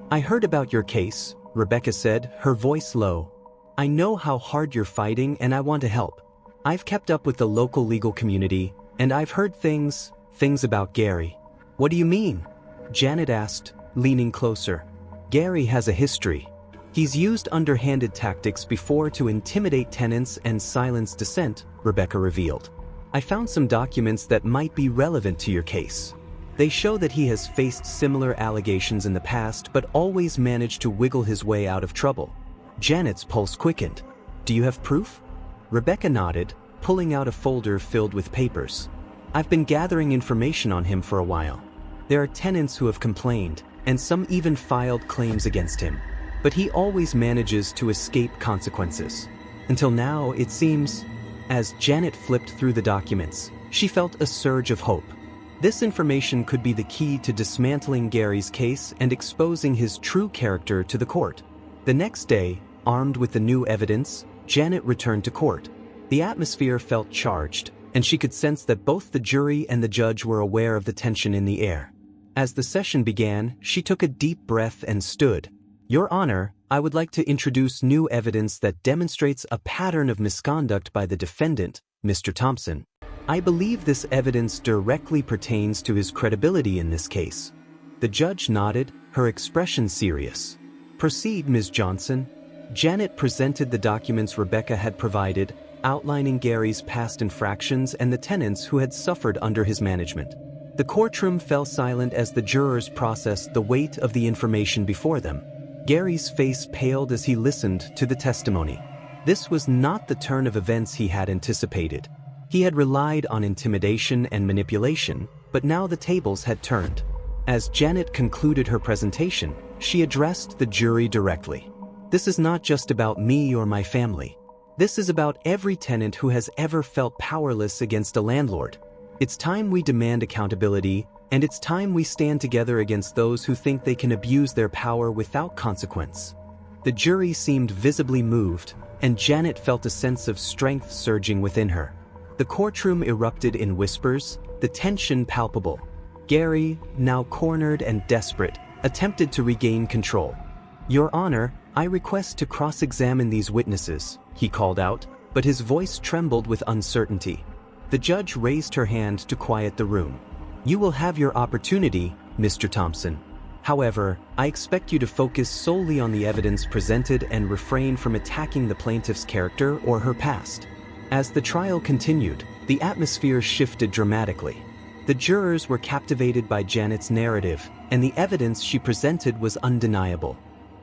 "I heard about your case," Rebecca said, her voice low. "I know how hard you're fighting and I want to help. I've kept up with the local legal community, and I've heard things about Gary." "What do you mean?" Janet asked, leaning closer. "Gary has a history. He's used underhanded tactics before to intimidate tenants and silence dissent," Rebecca revealed. "I found some documents that might be relevant to your case. They show that he has faced similar allegations in the past but always managed to wiggle his way out of trouble." Janet's pulse quickened. "Do you have proof?" Rebecca nodded, pulling out a folder filled with papers. "I've been gathering information on him for a while. There are tenants who have complained, and some even filed claims against him. But he always manages to escape consequences. Until now, it seems." As Janet flipped through the documents, she felt a surge of hope. This information could be the key to dismantling Gary's case and exposing his true character to the court. The next day, armed with the new evidence, Janet returned to court. The atmosphere felt charged, and she could sense that both the jury and the judge were aware of the tension in the air. As the session began, she took a deep breath and stood. "Your Honor, I would like to introduce new evidence that demonstrates a pattern of misconduct by the defendant, Mr. Thompson. I believe this evidence directly pertains to his credibility in this case." The judge nodded, her expression serious. "Proceed, Ms. Johnson." Janet presented the documents Rebecca had provided, outlining Gary's past infractions and the tenants who had suffered under his management. The courtroom fell silent as the jurors processed the weight of the information before them. Gary's face paled as he listened to the testimony. This was not the turn of events he had anticipated. He had relied on intimidation and manipulation, but now the tables had turned. As Janet concluded her presentation, she addressed the jury directly. "This is not just about me or my family. This is about every tenant who has ever felt powerless against a landlord. It's time we demand accountability, and it's time we stand together against those who think they can abuse their power without consequence." The jury seemed visibly moved, and Janet felt a sense of strength surging within her. The courtroom erupted in whispers, the tension palpable. Gary, now cornered and desperate, attempted to regain control. "Your Honor, I request to cross-examine these witnesses," he called out, but his voice trembled with uncertainty. The judge raised her hand to quiet the room. "You will have your opportunity, Mr. Thompson. However, I expect you to focus solely on the evidence presented and refrain from attacking the plaintiff's character or her past." As the trial continued, the atmosphere shifted dramatically. The jurors were captivated by Janet's narrative, and the evidence she presented was undeniable.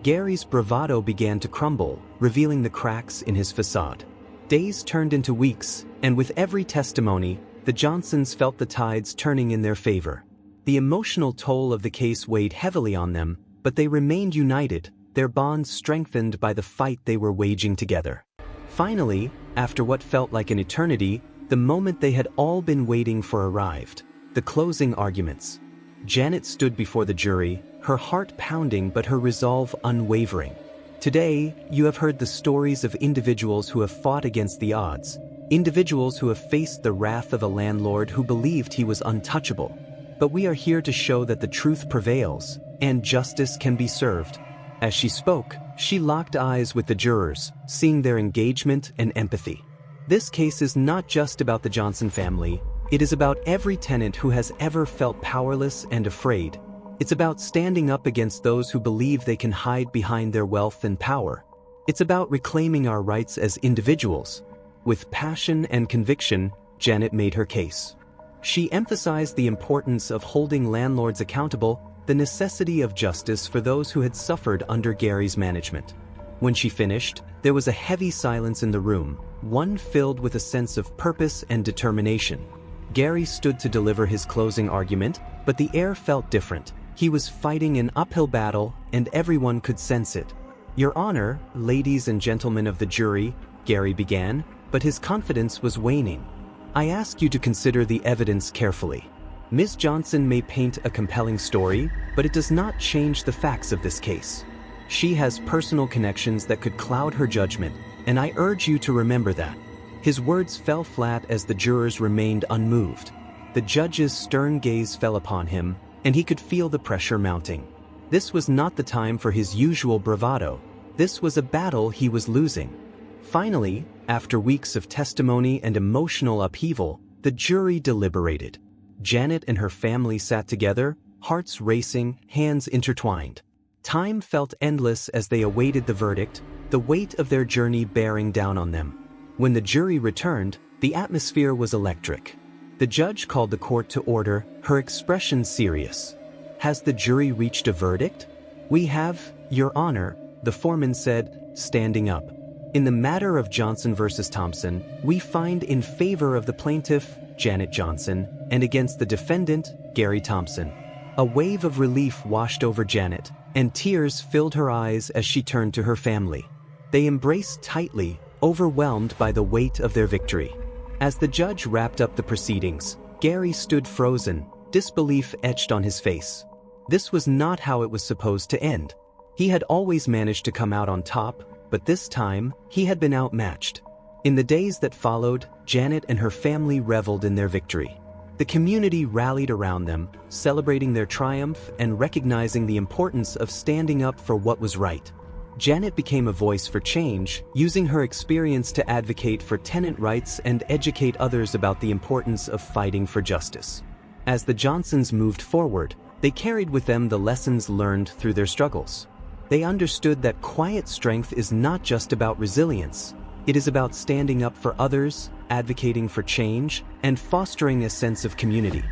Gary's bravado began to crumble, revealing the cracks in his facade. Days turned into weeks, and with every testimony, the Johnsons felt the tides turning in their favor. The emotional toll of the case weighed heavily on them, but they remained united, their bond strengthened by the fight they were waging together. Finally, after what felt like an eternity, the moment they had all been waiting for arrived: the closing arguments. Janet stood before the jury, her heart pounding but her resolve unwavering. "Today, you have heard the stories of individuals who have fought against the odds, individuals who have faced the wrath of a landlord who believed he was untouchable. But we are here to show that the truth prevails, and justice can be served." As she spoke, she locked eyes with the jurors, seeing their engagement and empathy. This case is not just about the Johnson family, it is about every tenant who has ever felt powerless and afraid. It's about standing up against those who believe they can hide behind their wealth and power. It's about reclaiming our rights as individuals. With passion and conviction, Janet made her case. She emphasized the importance of holding landlords accountable, the necessity of justice for those who had suffered under Gary's management. When she finished, there was a heavy silence in the room, one filled with a sense of purpose and determination. Gary stood to deliver his closing argument, but the air felt different. He was fighting an uphill battle, and everyone could sense it. "Your Honor, ladies and gentlemen of the jury," Gary began, but his confidence was waning. "I ask you to consider the evidence carefully. Ms. Johnson may paint a compelling story, but it does not change the facts of this case. She has personal connections that could cloud her judgment, and I urge you to remember that." His words fell flat as the jurors remained unmoved. The judge's stern gaze fell upon him, and he could feel the pressure mounting. This was not the time for his usual bravado. This was a battle he was losing. Finally, after weeks of testimony and emotional upheaval, the jury deliberated. Janet and her family sat together, hearts racing, hands intertwined. Time felt endless as they awaited the verdict, the weight of their journey bearing down on them. When the jury returned, the atmosphere was electric. The judge called the court to order, her expression serious. "Has the jury reached a verdict?" "We have, Your Honor," the foreman said, standing up. "In the matter of Johnson versus Thompson, we find in favor of the plaintiff, Janet Johnson, and against the defendant, Gary Thompson." A wave of relief washed over Janet, and tears filled her eyes as she turned to her family. They embraced tightly, overwhelmed by the weight of their victory. As the judge wrapped up the proceedings, Gary stood frozen, disbelief etched on his face. This was not how it was supposed to end. He had always managed to come out on top, but this time, he had been outmatched. In the days that followed, Janet and her family reveled in their victory. The community rallied around them, celebrating their triumph and recognizing the importance of standing up for what was right. Janet became a voice for change, using her experience to advocate for tenant rights and educate others about the importance of fighting for justice. As the Johnsons moved forward, they carried with them the lessons learned through their struggles. They understood that quiet strength is not just about resilience. It is about standing up for others, advocating for change, and fostering a sense of community.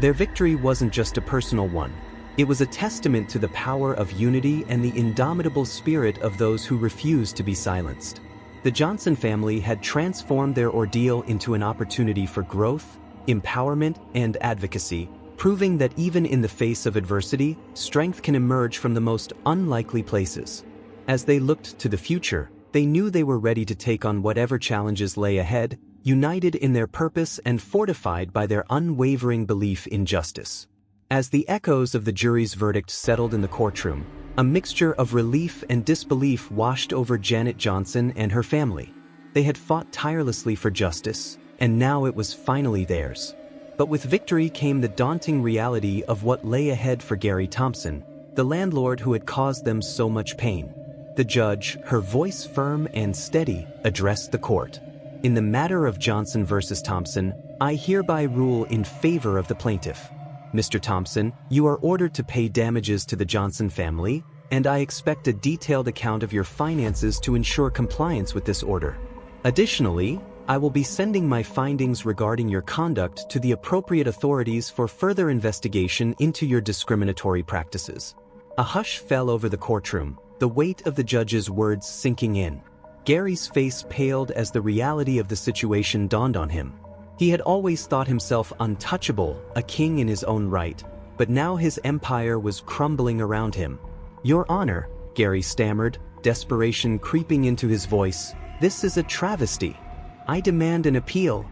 Their victory wasn't just a personal one. It was a testament to the power of unity and the indomitable spirit of those who refused to be silenced. The Johnson family had transformed their ordeal into an opportunity for growth, empowerment, and advocacy, proving that even in the face of adversity, strength can emerge from the most unlikely places. As they looked to the future, they knew they were ready to take on whatever challenges lay ahead, united in their purpose and fortified by their unwavering belief in justice. As the echoes of the jury's verdict settled in the courtroom, a mixture of relief and disbelief washed over Janet Johnson and her family. They had fought tirelessly for justice, and now it was finally theirs. But with victory came the daunting reality of what lay ahead for Gary Thompson, the landlord who had caused them so much pain. The judge, her voice firm and steady, addressed the court. "In the matter of Johnson versus Thompson, I hereby rule in favor of the plaintiff. Mr. Thompson, you are ordered to pay damages to the Johnson family, and I expect a detailed account of your finances to ensure compliance with this order. Additionally, I will be sending my findings regarding your conduct to the appropriate authorities for further investigation into your discriminatory practices." A hush fell over the courtroom, the weight of the judge's words sinking in. Gary's face paled as the reality of the situation dawned on him. He had always thought himself untouchable, a king in his own right, but now his empire was crumbling around him. "Your Honor," Gary stammered, desperation creeping into his voice, "this is a travesty. I demand an appeal."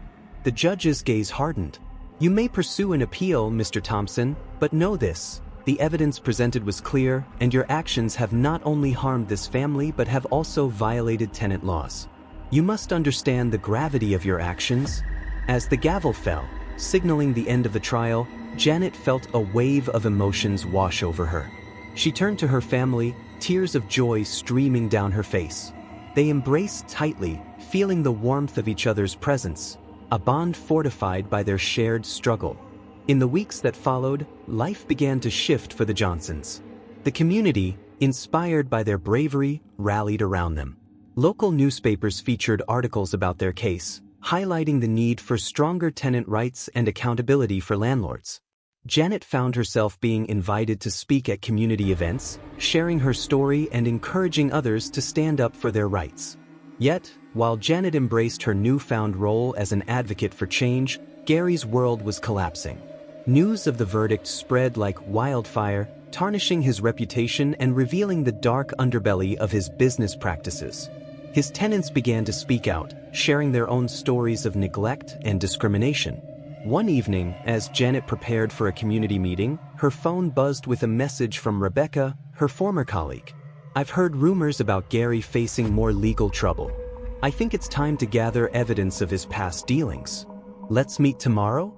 The judge's gaze hardened. "You may pursue an appeal, Mr. Thompson, but know this. The evidence presented was clear, and your actions have not only harmed this family but have also violated tenant laws. You must understand the gravity of your actions." As the gavel fell, signaling the end of the trial, Janet felt a wave of emotions wash over her. She turned to her family, tears of joy streaming down her face. They embraced tightly, feeling the warmth of each other's presence, a bond fortified by their shared struggle. In the weeks that followed, life began to shift for the Johnsons. The community, inspired by their bravery, rallied around them. Local newspapers featured articles about their case, highlighting the need for stronger tenant rights and accountability for landlords. Janet found herself being invited to speak at community events, sharing her story and encouraging others to stand up for their rights. Yet, while Janet embraced her newfound role as an advocate for change, Gary's world was collapsing. News of the verdict spread like wildfire, tarnishing his reputation and revealing the dark underbelly of his business practices. His tenants began to speak out, sharing their own stories of neglect and discrimination. One evening, as Janet prepared for a community meeting, her phone buzzed with a message from Rebecca, her former colleague. "I've heard rumors about Gary facing more legal trouble. I think it's time to gather evidence of his past dealings. Let's meet tomorrow?"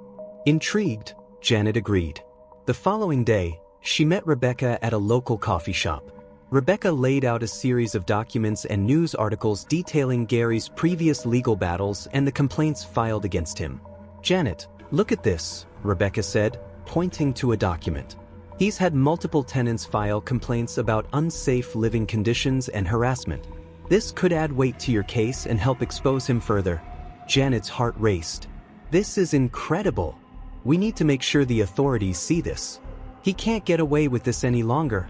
Intrigued, Janet agreed. The following day, she met Rebecca at a local coffee shop. Rebecca laid out a series of documents and news articles detailing Gary's previous legal battles and the complaints filed against him. "Janet, look at this," Rebecca said, pointing to a document. "He's had multiple tenants file complaints about unsafe living conditions and harassment. This could add weight to your case and help expose him further." Janet's heart raced. "This is incredible. We need to make sure the authorities see this. He can't get away with this any longer."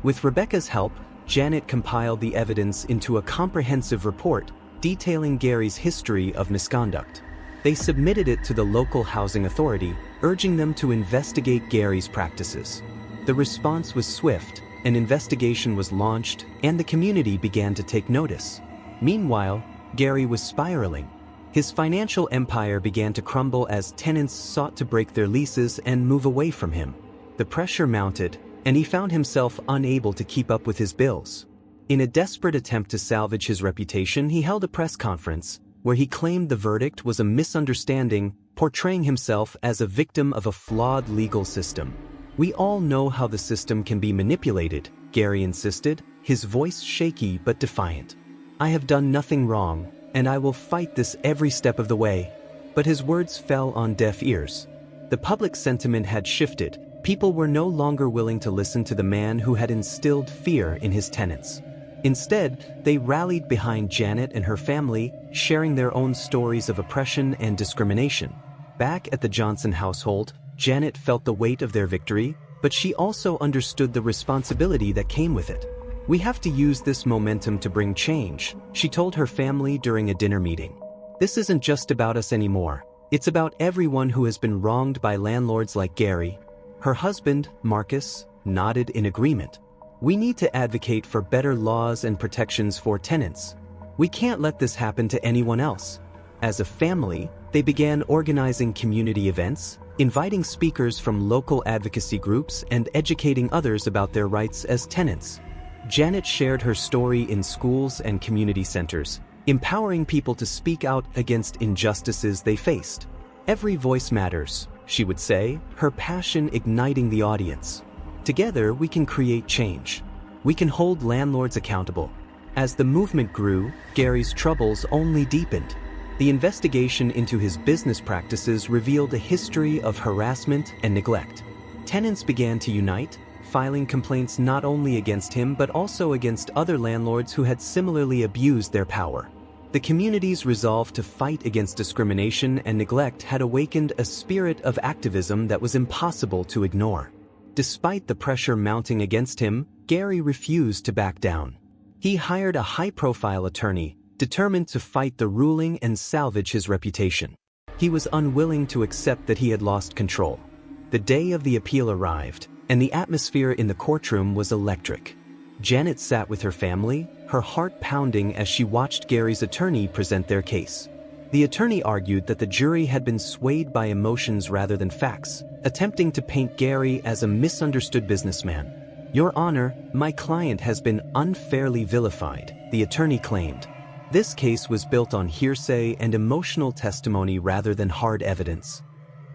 With Rebecca's help, Janet compiled the evidence into a comprehensive report detailing Gary's history of misconduct. They submitted it to the local housing authority, urging them to investigate Gary's practices. The response was swift, an investigation was launched, and the community began to take notice. Meanwhile, Gary was spiraling. His financial empire began to crumble as tenants sought to break their leases and move away from him. The pressure mounted, and he found himself unable to keep up with his bills. In a desperate attempt to salvage his reputation, he held a press conference, where he claimed the verdict was a misunderstanding, portraying himself as a victim of a flawed legal system. "We all know how the system can be manipulated," Gary insisted, his voice shaky but defiant. "I have done nothing wrong, and I will fight this every step of the way." But his words fell on deaf ears. The public sentiment had shifted. People were no longer willing to listen to the man who had instilled fear in his tenants. Instead, they rallied behind Janet and her family, sharing their own stories of oppression and discrimination. Back at the Johnson household, Janet felt the weight of their victory, but she also understood the responsibility that came with it. "We have to use this momentum to bring change," she told her family during a dinner meeting. "This isn't just about us anymore. It's about everyone who has been wronged by landlords like Gary." Her husband, Marcus, nodded in agreement. "We need to advocate for better laws and protections for tenants. We can't let this happen to anyone else." As a family, they began organizing community events, inviting speakers from local advocacy groups and educating others about their rights as tenants. Janet shared her story in schools and community centers, empowering people to speak out against injustices they faced. "Every voice matters," she would say, her passion igniting the audience. "Together we can create change. We can hold landlords accountable." As the movement grew, Gary's troubles only deepened. The investigation into his business practices revealed a history of harassment and neglect. Tenants began to unite, filing complaints not only against him but also against other landlords who had similarly abused their power. The community's resolve to fight against discrimination and neglect had awakened a spirit of activism that was impossible to ignore. Despite the pressure mounting against him, Gary refused to back down. He hired a high-profile attorney, determined to fight the ruling and salvage his reputation. He was unwilling to accept that he had lost control. The day of the appeal arrived, and the atmosphere in the courtroom was electric. Janet sat with her family, her heart pounding as she watched Gary's attorney present their case. The attorney argued that the jury had been swayed by emotions rather than facts, attempting to paint Gary as a misunderstood businessman. "Your Honor, my client has been unfairly vilified," the attorney claimed. This case was built on hearsay and emotional testimony rather than hard evidence.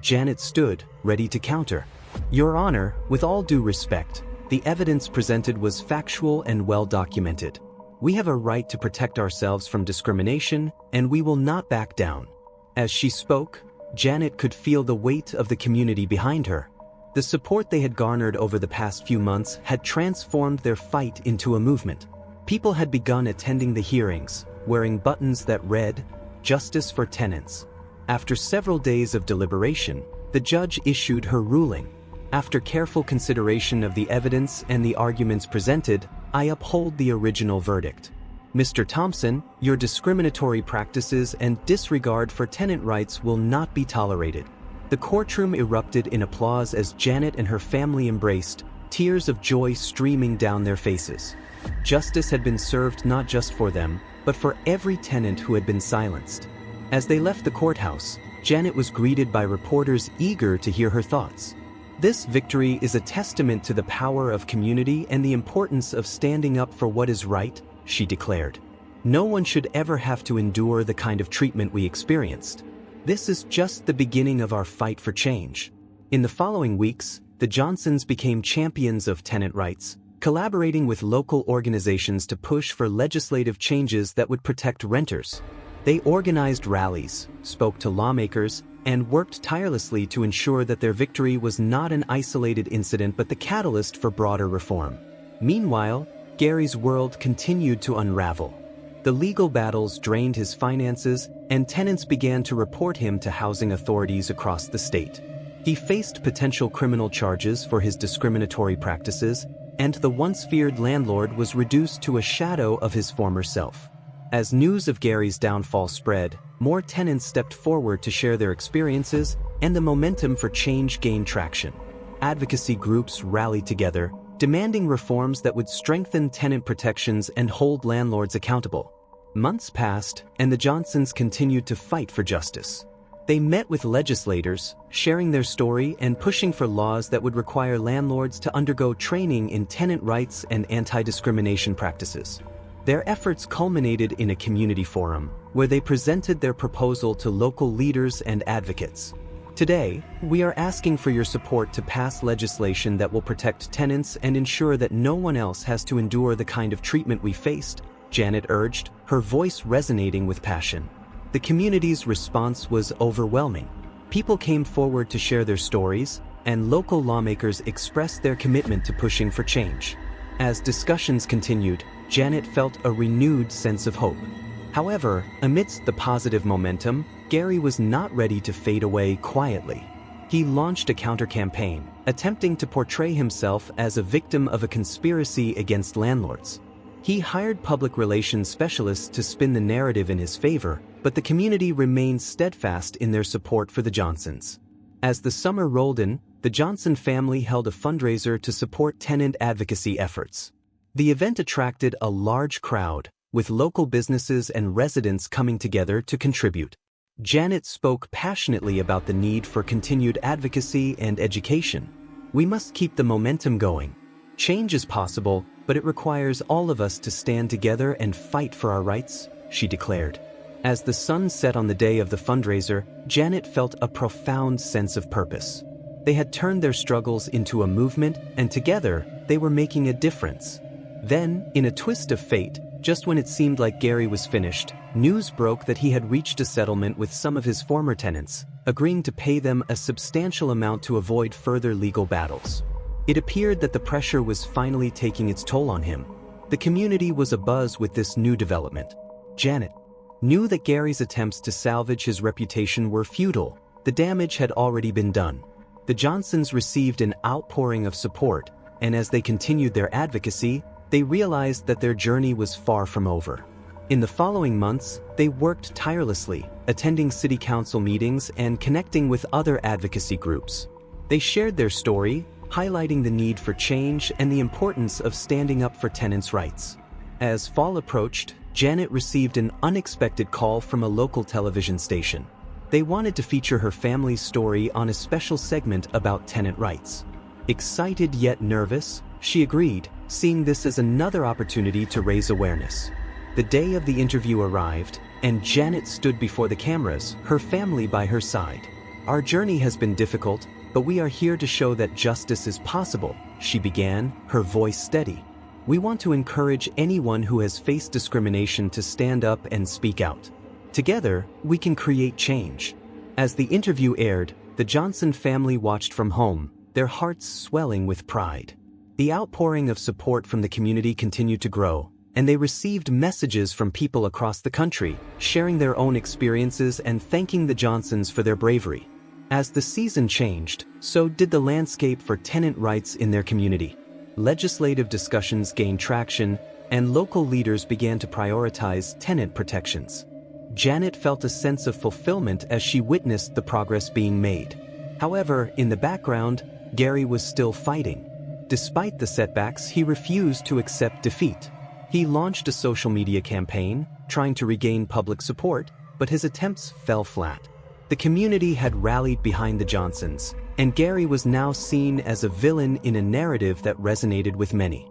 Janet stood, ready to counter. "Your Honor, with all due respect, the evidence presented was factual and well documented. We have a right to protect ourselves from discrimination, and we will not back down." As she spoke, Janet could feel the weight of the community behind her. The support they had garnered over the past few months had transformed their fight into a movement. People had begun attending the hearings, wearing buttons that read, "Justice for Tenants." After several days of deliberation, the judge issued her ruling. "After careful consideration of the evidence and the arguments presented, I uphold the original verdict. Mr. Thompson, your discriminatory practices and disregard for tenant rights will not be tolerated." The courtroom erupted in applause as Janet and her family embraced, tears of joy streaming down their faces. Justice had been served not just for them, but for every tenant who had been silenced. As they left the courthouse, Janet was greeted by reporters eager to hear her thoughts. "This victory is a testament to the power of community and the importance of standing up for what is right," she declared. "No one should ever have to endure the kind of treatment we experienced. This is just the beginning of our fight for change." In the following weeks, the Johnsons became champions of tenant rights, collaborating with local organizations to push for legislative changes that would protect renters. They organized rallies, spoke to lawmakers, and worked tirelessly to ensure that their victory was not an isolated incident but the catalyst for broader reform. Meanwhile, Gary's world continued to unravel. The legal battles drained his finances, and tenants began to report him to housing authorities across the state. He faced potential criminal charges for his discriminatory practices, and the once feared landlord was reduced to a shadow of his former self. As news of Gary's downfall spread, more tenants stepped forward to share their experiences, and the momentum for change gained traction. Advocacy groups rallied together, demanding reforms that would strengthen tenant protections and hold landlords accountable. Months passed, and the Johnsons continued to fight for justice. They met with legislators, sharing their story and pushing for laws that would require landlords to undergo training in tenant rights and anti-discrimination practices. Their efforts culminated in a community forum, where they presented their proposal to local leaders and advocates. "Today, we are asking for your support to pass legislation that will protect tenants and ensure that no one else has to endure the kind of treatment we faced," Janet urged, her voice resonating with passion. The community's response was overwhelming. People came forward to share their stories, and local lawmakers expressed their commitment to pushing for change. As discussions continued, Janet felt a renewed sense of hope. However, amidst the positive momentum, Gary was not ready to fade away quietly. He launched a counter-campaign, attempting to portray himself as a victim of a conspiracy against landlords. He hired public relations specialists to spin the narrative in his favor, but the community remained steadfast in their support for the Johnsons. As the summer rolled in, the Johnson family held a fundraiser to support tenant advocacy efforts. The event attracted a large crowd, with local businesses and residents coming together to contribute. Janet spoke passionately about the need for continued advocacy and education. "We must keep the momentum going. Change is possible, but it requires all of us to stand together and fight for our rights," she declared. As the sun set on the day of the fundraiser, Janet felt a profound sense of purpose. They had turned their struggles into a movement, and together, they were making a difference. Then, in a twist of fate, just when it seemed like Gary was finished, news broke that he had reached a settlement with some of his former tenants, agreeing to pay them a substantial amount to avoid further legal battles. It appeared that the pressure was finally taking its toll on him. The community was abuzz with this new development. Janet knew that Gary's attempts to salvage his reputation were futile. The damage had already been done. The Johnsons received an outpouring of support, and as they continued their advocacy, they realized that their journey was far from over. In the following months, they worked tirelessly, attending city council meetings and connecting with other advocacy groups. They shared their story, highlighting the need for change and the importance of standing up for tenants' rights. As fall approached, Janet received an unexpected call from a local television station. They wanted to feature her family's story on a special segment about tenant rights. Excited yet nervous, she agreed, seeing this as another opportunity to raise awareness. The day of the interview arrived, and Janet stood before the cameras, her family by her side. "Our journey has been difficult, but we are here to show that justice is possible," she began, her voice steady. "We want to encourage anyone who has faced discrimination to stand up and speak out. Together, we can create change." As the interview aired, the Johnson family watched from home, their hearts swelling with pride. The outpouring of support from the community continued to grow, and they received messages from people across the country, sharing their own experiences and thanking the Johnsons for their bravery. As the season changed, so did the landscape for tenant rights in their community. Legislative discussions gained traction, and local leaders began to prioritize tenant protections. Janet felt a sense of fulfillment as she witnessed the progress being made. However, in the background, Gary was still fighting. Despite the setbacks, he refused to accept defeat. He launched a social media campaign, trying to regain public support, but his attempts fell flat. The community had rallied behind the Johnsons, and Gary was now seen as a villain in a narrative that resonated with many.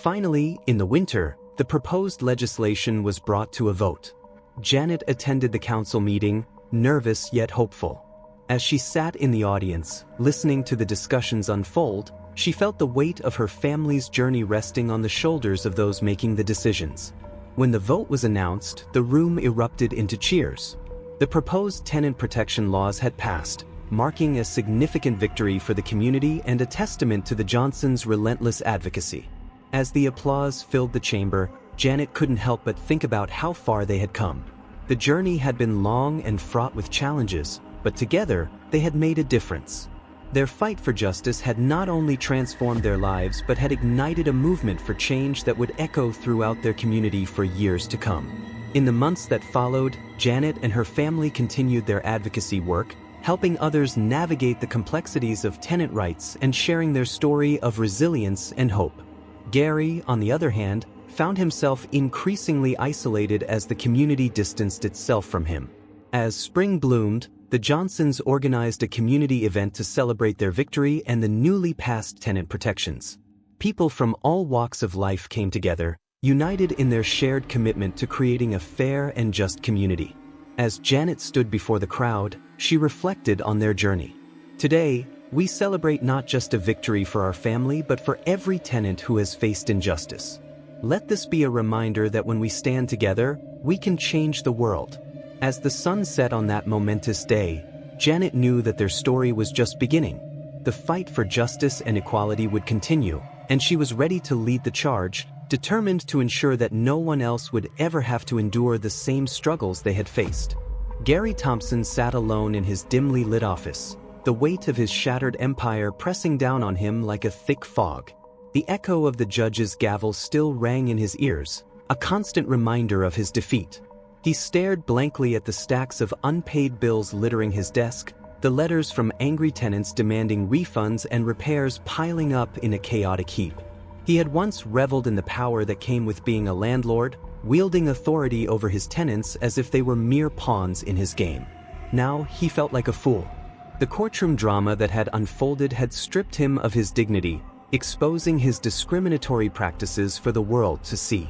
Finally, in the winter, the proposed legislation was brought to a vote. Janet attended the council meeting, nervous yet hopeful. As she sat in the audience, listening to the discussions unfold, she felt the weight of her family's journey resting on the shoulders of those making the decisions. When the vote was announced, the room erupted into cheers. The proposed tenant protection laws had passed, marking a significant victory for the community and a testament to the Johnsons' relentless advocacy. As the applause filled the chamber, Janet couldn't help but think about how far they had come. The journey had been long and fraught with challenges, but together, they had made a difference. Their fight for justice had not only transformed their lives but had ignited a movement for change that would echo throughout their community for years to come. In the months that followed, Janet and her family continued their advocacy work, helping others navigate the complexities of tenant rights and sharing their story of resilience and hope. Gary, on the other hand, found himself increasingly isolated as the community distanced itself from him. As spring bloomed, the Johnsons organized a community event to celebrate their victory and the newly passed tenant protections. People from all walks of life came together, united in their shared commitment to creating a fair and just community. As Janet stood before the crowd, she reflected on their journey. Today, we celebrate not just a victory for our family but for every tenant who has faced injustice. Let this be a reminder that when we stand together, we can change the world. As the sun set on that momentous day, Janet knew that their story was just beginning. The fight for justice and equality would continue, and she was ready to lead the charge, determined to ensure that no one else would ever have to endure the same struggles they had faced. Gary Thompson sat alone in his dimly lit office, the weight of his shattered empire pressing down on him like a thick fog. The echo of the judge's gavel still rang in his ears, a constant reminder of his defeat. He stared blankly at the stacks of unpaid bills littering his desk, the letters from angry tenants demanding refunds and repairs piling up in a chaotic heap. He had once reveled in the power that came with being a landlord, wielding authority over his tenants as if they were mere pawns in his game. Now he felt like a fool. The courtroom drama that had unfolded had stripped him of his dignity, exposing his discriminatory practices for the world to see.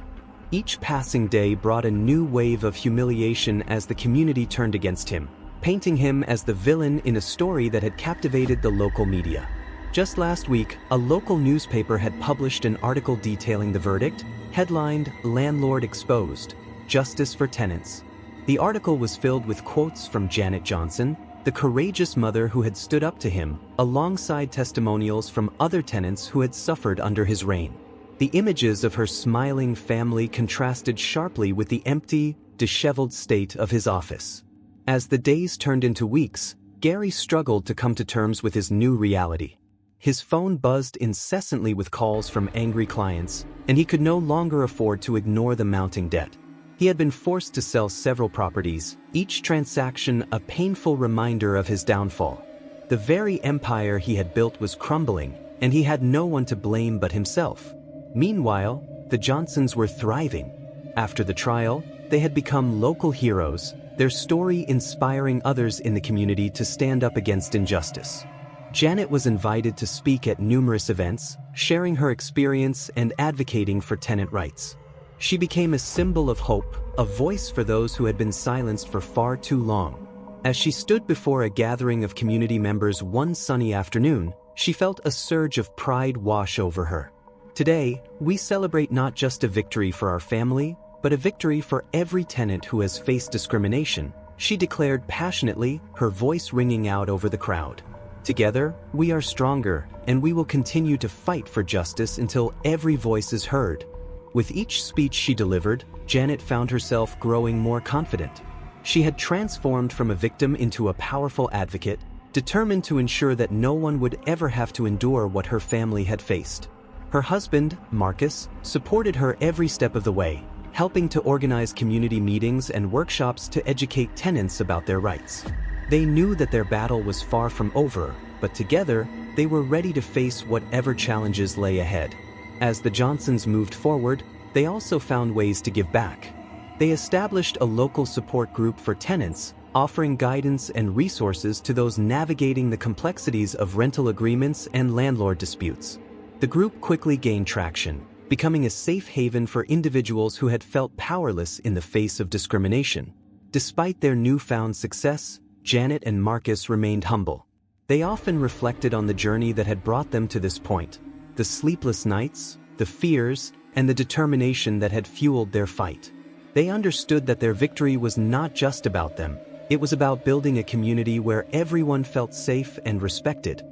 Each passing day brought a new wave of humiliation as the community turned against him, painting him as the villain in a story that had captivated the local media. Just last week, a local newspaper had published an article detailing the verdict, headlined "Landlord Exposed: Justice for Tenants." The article was filled with quotes from Janet Johnson, the courageous mother who had stood up to him, alongside testimonials from other tenants who had suffered under his reign. The images of her smiling family contrasted sharply with the empty, disheveled state of his office. As the days turned into weeks, Gary struggled to come to terms with his new reality. His phone buzzed incessantly with calls from angry clients, and he could no longer afford to ignore the mounting debt. He had been forced to sell several properties, each transaction a painful reminder of his downfall. The very empire he had built was crumbling, and he had no one to blame but himself. Meanwhile, the Johnsons were thriving. After the trial, they had become local heroes, their story inspiring others in the community to stand up against injustice. Janet was invited to speak at numerous events, sharing her experience and advocating for tenant rights. She became a symbol of hope, a voice for those who had been silenced for far too long. As she stood before a gathering of community members one sunny afternoon, she felt a surge of pride wash over her. Today, we celebrate not just a victory for our family, but a victory for every tenant who has faced discrimination, she declared passionately, her voice ringing out over the crowd. Together, we are stronger, and we will continue to fight for justice until every voice is heard. With each speech she delivered, Janet found herself growing more confident. She had transformed from a victim into a powerful advocate, determined to ensure that no one would ever have to endure what her family had faced. Her husband, Marcus, supported her every step of the way, helping to organize community meetings and workshops to educate tenants about their rights. They knew that their battle was far from over, but together, they were ready to face whatever challenges lay ahead. As the Johnsons moved forward, they also found ways to give back. They established a local support group for tenants, offering guidance and resources to those navigating the complexities of rental agreements and landlord disputes. The group quickly gained traction, becoming a safe haven for individuals who had felt powerless in the face of discrimination. Despite their newfound success, Janet and Marcus remained humble. They often reflected on the journey that had brought them to this point, the sleepless nights, the fears, and the determination that had fueled their fight. They understood that their victory was not just about them. It was about building a community where everyone felt safe and respected.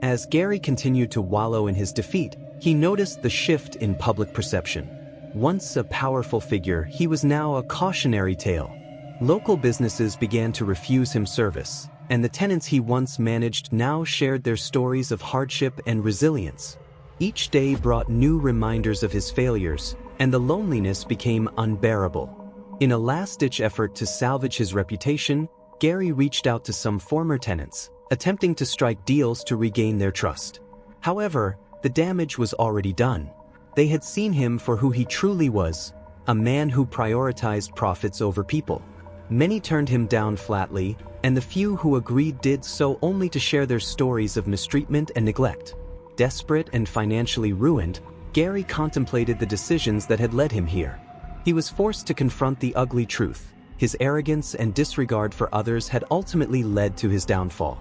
As Gary continued to wallow in his defeat, he noticed the shift in public perception. Once a powerful figure, he was now a cautionary tale. Local businesses began to refuse him service, and the tenants he once managed now shared their stories of hardship and resilience. Each day brought new reminders of his failures, and the loneliness became unbearable. In a last-ditch effort to salvage his reputation, Gary reached out to some former tenants, attempting to strike deals to regain their trust. However, the damage was already done. They had seen him for who he truly was, a man who prioritized profits over people. Many turned him down flatly, and the few who agreed did so only to share their stories of mistreatment and neglect. Desperate and financially ruined, Gary contemplated the decisions that had led him here. He was forced to confront the ugly truth. His arrogance and disregard for others had ultimately led to his downfall.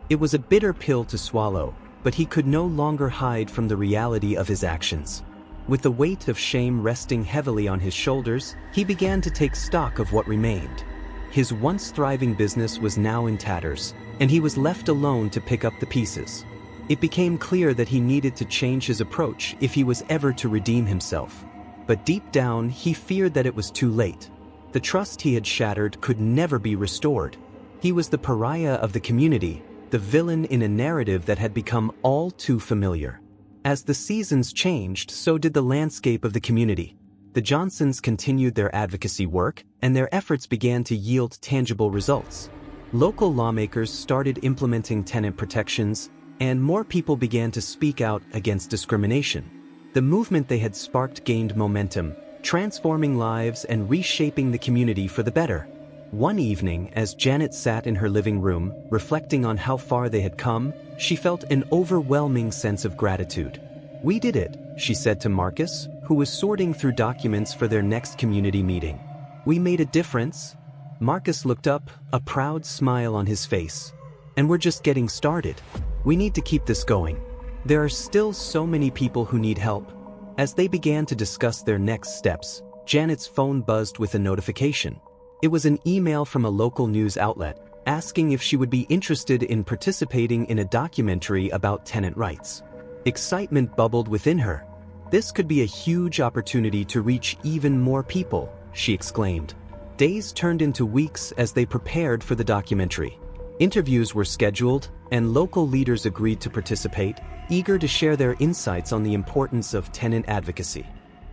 It was a bitter pill to swallow, but he could no longer hide from the reality of his actions. With the weight of shame resting heavily on his shoulders, he began to take stock of what remained. His once thriving business was now in tatters, and he was left alone to pick up the pieces. It became clear that he needed to change his approach if he was ever to redeem himself. But deep down, he feared that it was too late. The trust he had shattered could never be restored. He was the pariah of the community, the villain in a narrative that had become all too familiar. As the seasons changed, so did the landscape of the community. The Johnsons continued their advocacy work, and their efforts began to yield tangible results. Local lawmakers started implementing tenant protections, and more people began to speak out against discrimination. The movement they had sparked gained momentum, transforming lives and reshaping the community for the better. One evening, as Janet sat in her living room, reflecting on how far they had come, she felt an overwhelming sense of gratitude. "We did it," she said to Marcus, who was sorting through documents for their next community meeting. "We made a difference." Marcus looked up, a proud smile on his face. "And we're just getting started. We need to keep this going. There are still so many people who need help." As they began to discuss their next steps, Janet's phone buzzed with a notification. It was an email from a local news outlet, asking if she would be interested in participating in a documentary about tenant rights. Excitement bubbled within her. This could be a huge opportunity to reach even more people, she exclaimed. Days turned into weeks as they prepared for the documentary. Interviews were scheduled, and local leaders agreed to participate, eager to share their insights on the importance of tenant advocacy.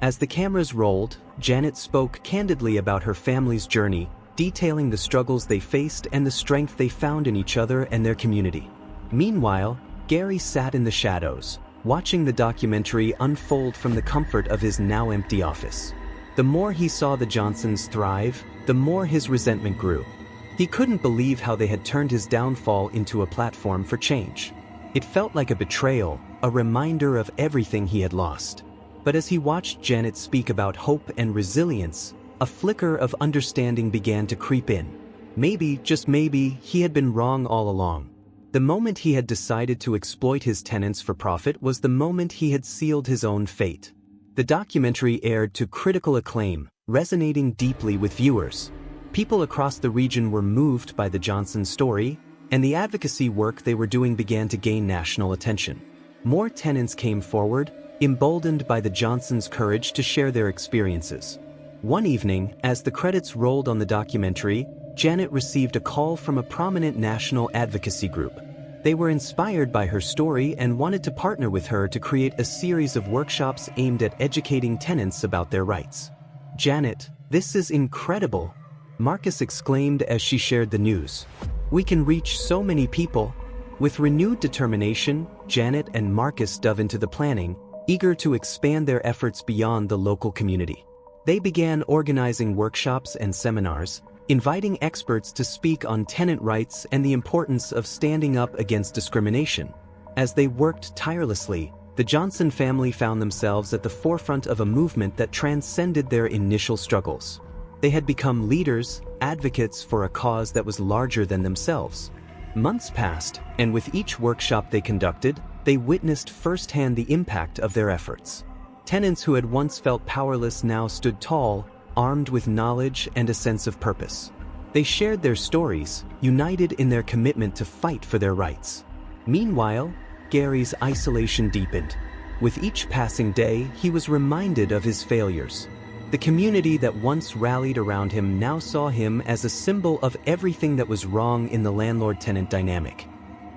As the cameras rolled, Janet spoke candidly about her family's journey, detailing the struggles they faced and the strength they found in each other and their community. Meanwhile, Gary sat in the shadows, watching the documentary unfold from the comfort of his now empty office. The more he saw the Johnsons thrive, the more his resentment grew. He couldn't believe how they had turned his downfall into a platform for change. It felt like a betrayal, a reminder of everything he had lost. But as he watched Janet speak about hope and resilience, a flicker of understanding began to creep in. Maybe, just maybe, he had been wrong all along. The moment he had decided to exploit his tenants for profit was the moment he had sealed his own fate. The documentary aired to critical acclaim, resonating deeply with viewers. People across the region were moved by the Johnson story, and the advocacy work they were doing began to gain national attention. More tenants came forward, emboldened by the Johnsons' courage to share their experiences. One evening, as the credits rolled on the documentary, Janet received a call from a prominent national advocacy group. They were inspired by her story and wanted to partner with her to create a series of workshops aimed at educating tenants about their rights. "Janet, this is incredible!" Marcus exclaimed as she shared the news. "We can reach so many people." With renewed determination, Janet and Marcus dove into the planning, eager to expand their efforts beyond the local community. They began organizing workshops and seminars, inviting experts to speak on tenant rights and the importance of standing up against discrimination. As they worked tirelessly, the Johnson family found themselves at the forefront of a movement that transcended their initial struggles. They had become leaders, advocates for a cause that was larger than themselves. Months passed, and with each workshop they conducted, they witnessed firsthand the impact of their efforts. Tenants who had once felt powerless now stood tall, armed with knowledge and a sense of purpose. They shared their stories, united in their commitment to fight for their rights. Meanwhile, Gary's isolation deepened. With each passing day, he was reminded of his failures. The community that once rallied around him now saw him as a symbol of everything that was wrong in the landlord-tenant dynamic.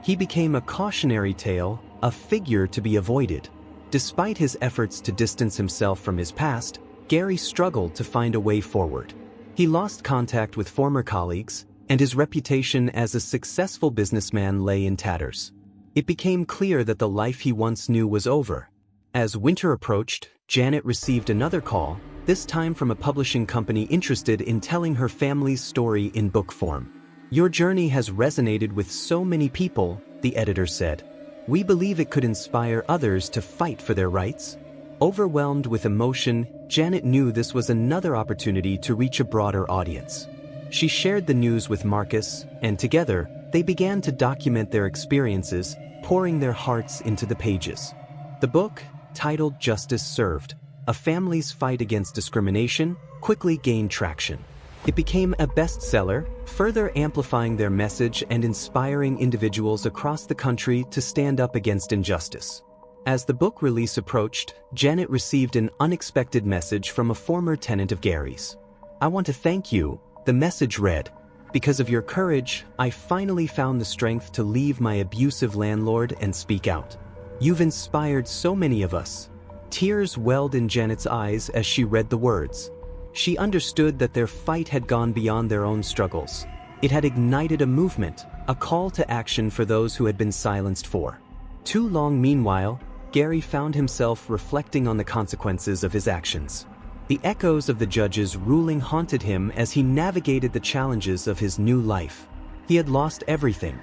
He became a cautionary tale, a figure to be avoided. Despite his efforts to distance himself from his past, Gary struggled to find a way forward. He lost contact with former colleagues, and his reputation as a successful businessman lay in tatters. It became clear that the life he once knew was over. As winter approached, Janet received another call, this time from a publishing company interested in telling her family's story in book form. "Your journey has resonated with so many people," the editor said. "We believe it could inspire others to fight for their rights." Overwhelmed with emotion, Janet knew this was another opportunity to reach a broader audience. She shared the news with Marcus, and together, they began to document their experiences, pouring their hearts into the pages. The book, titled Justice Served: A Family's Fight Against Discrimination, quickly gained traction. It became a bestseller, further amplifying their message and inspiring individuals across the country to stand up against injustice. As the book release approached, Janet received an unexpected message from a former tenant of Gary's. "I want to thank you," the message read. "Because of your courage, I finally found the strength to leave my abusive landlord and speak out. You've inspired so many of us." Tears welled in Janet's eyes as she read the words. She understood that their fight had gone beyond their own struggles. It had ignited a movement, a call to action for those who had been silenced for too long. Meanwhile, Gary found himself reflecting on the consequences of his actions. The echoes of the judge's ruling haunted him as he navigated the challenges of his new life. He had lost everything: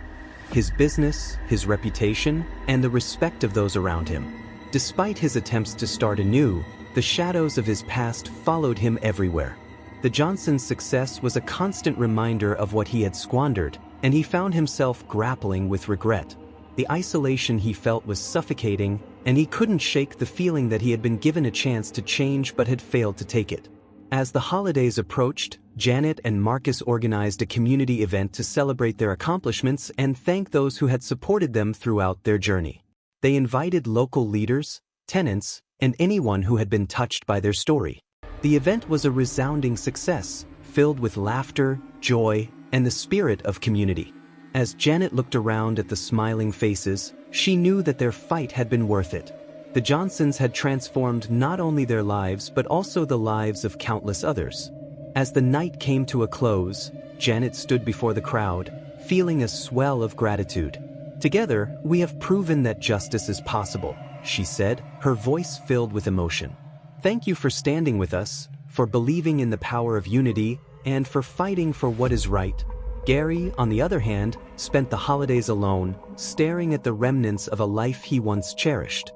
his business, his reputation, and the respect of those around him. Despite his attempts to start anew, the shadows of his past followed him everywhere. The Johnsons' success was a constant reminder of what he had squandered, and he found himself grappling with regret. The isolation he felt was suffocating, and he couldn't shake the feeling that he had been given a chance to change but had failed to take it. As the holidays approached, Janet and Marcus organized a community event to celebrate their accomplishments and thank those who had supported them throughout their journey. They invited local leaders, tenants, and anyone who had been touched by their story. The event was a resounding success, filled with laughter, joy, and the spirit of community. As Janet looked around at the smiling faces, she knew that their fight had been worth it. The Johnsons had transformed not only their lives but also the lives of countless others. As the night came to a close, Janet stood before the crowd, feeling a swell of gratitude. "Together, we have proven that justice is possible," she said, her voice filled with emotion. "Thank you for standing with us, for believing in the power of unity, and for fighting for what is right." Gary, on the other hand, spent the holidays alone, staring at the remnants of a life he once cherished.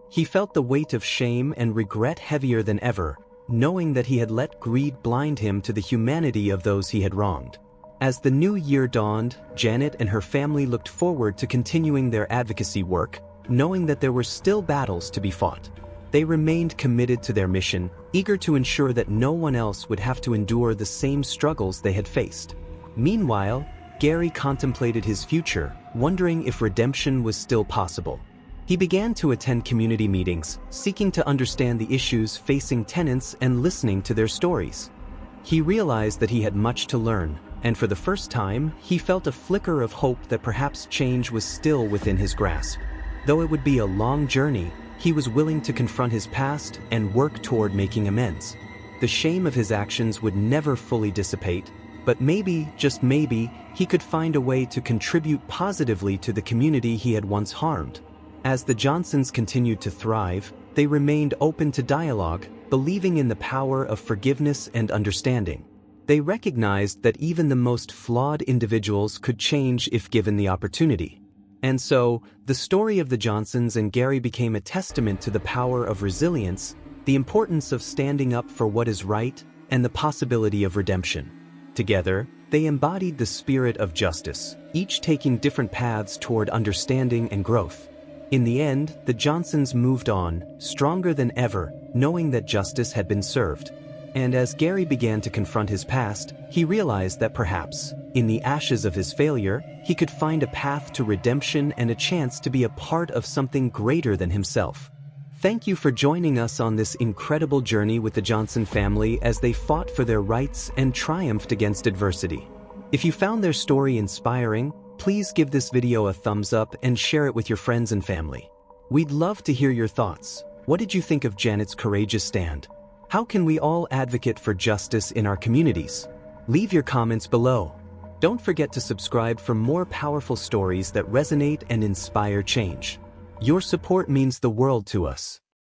He felt the weight of shame and regret heavier than ever, knowing that he had let greed blind him to the humanity of those he had wronged. As the new year dawned, Janet and her family looked forward to continuing their advocacy work, knowing that there were still battles to be fought. They remained committed to their mission, eager to ensure that no one else would have to endure the same struggles they had faced. Meanwhile, Gary contemplated his future, wondering if redemption was still possible. He He began to attend community meetings, seeking to understand the issues facing tenants and listening to their stories. He realized that he had much to learn, and for the first time, he felt a flicker of hope that perhaps change was still within his grasp. Though it would be a long journey, he was willing to confront his past and work toward making amends. The shame of his actions would never fully dissipate, but maybe, just maybe, he could find a way to contribute positively to the community he had once harmed. As the Johnsons continued to thrive, they remained open to dialogue, believing in the power of forgiveness and understanding. They recognized that even the most flawed individuals could change if given the opportunity. And so, the story of the Johnsons and Gary became a testament to the power of resilience, the importance of standing up for what is right, and the possibility of redemption. Together, they embodied the spirit of justice, each taking different paths toward understanding and growth. In the end, the Johnsons moved on, stronger than ever, knowing that justice had been served. And as Gary began to confront his past, he realized that perhaps, in the ashes of his failure, he could find a path to redemption and a chance to be a part of something greater than himself. Thank you for joining us on this incredible journey with the Johnson family as they fought for their rights and triumphed against adversity. If you found their story inspiring, please give this video a thumbs up and share it with your friends and family. We'd love to hear your thoughts. What did you think of Janet's courageous stand? How can we all advocate for justice in our communities? Leave your comments below. Don't forget to subscribe for more powerful stories that resonate and inspire change. Your support means the world to us.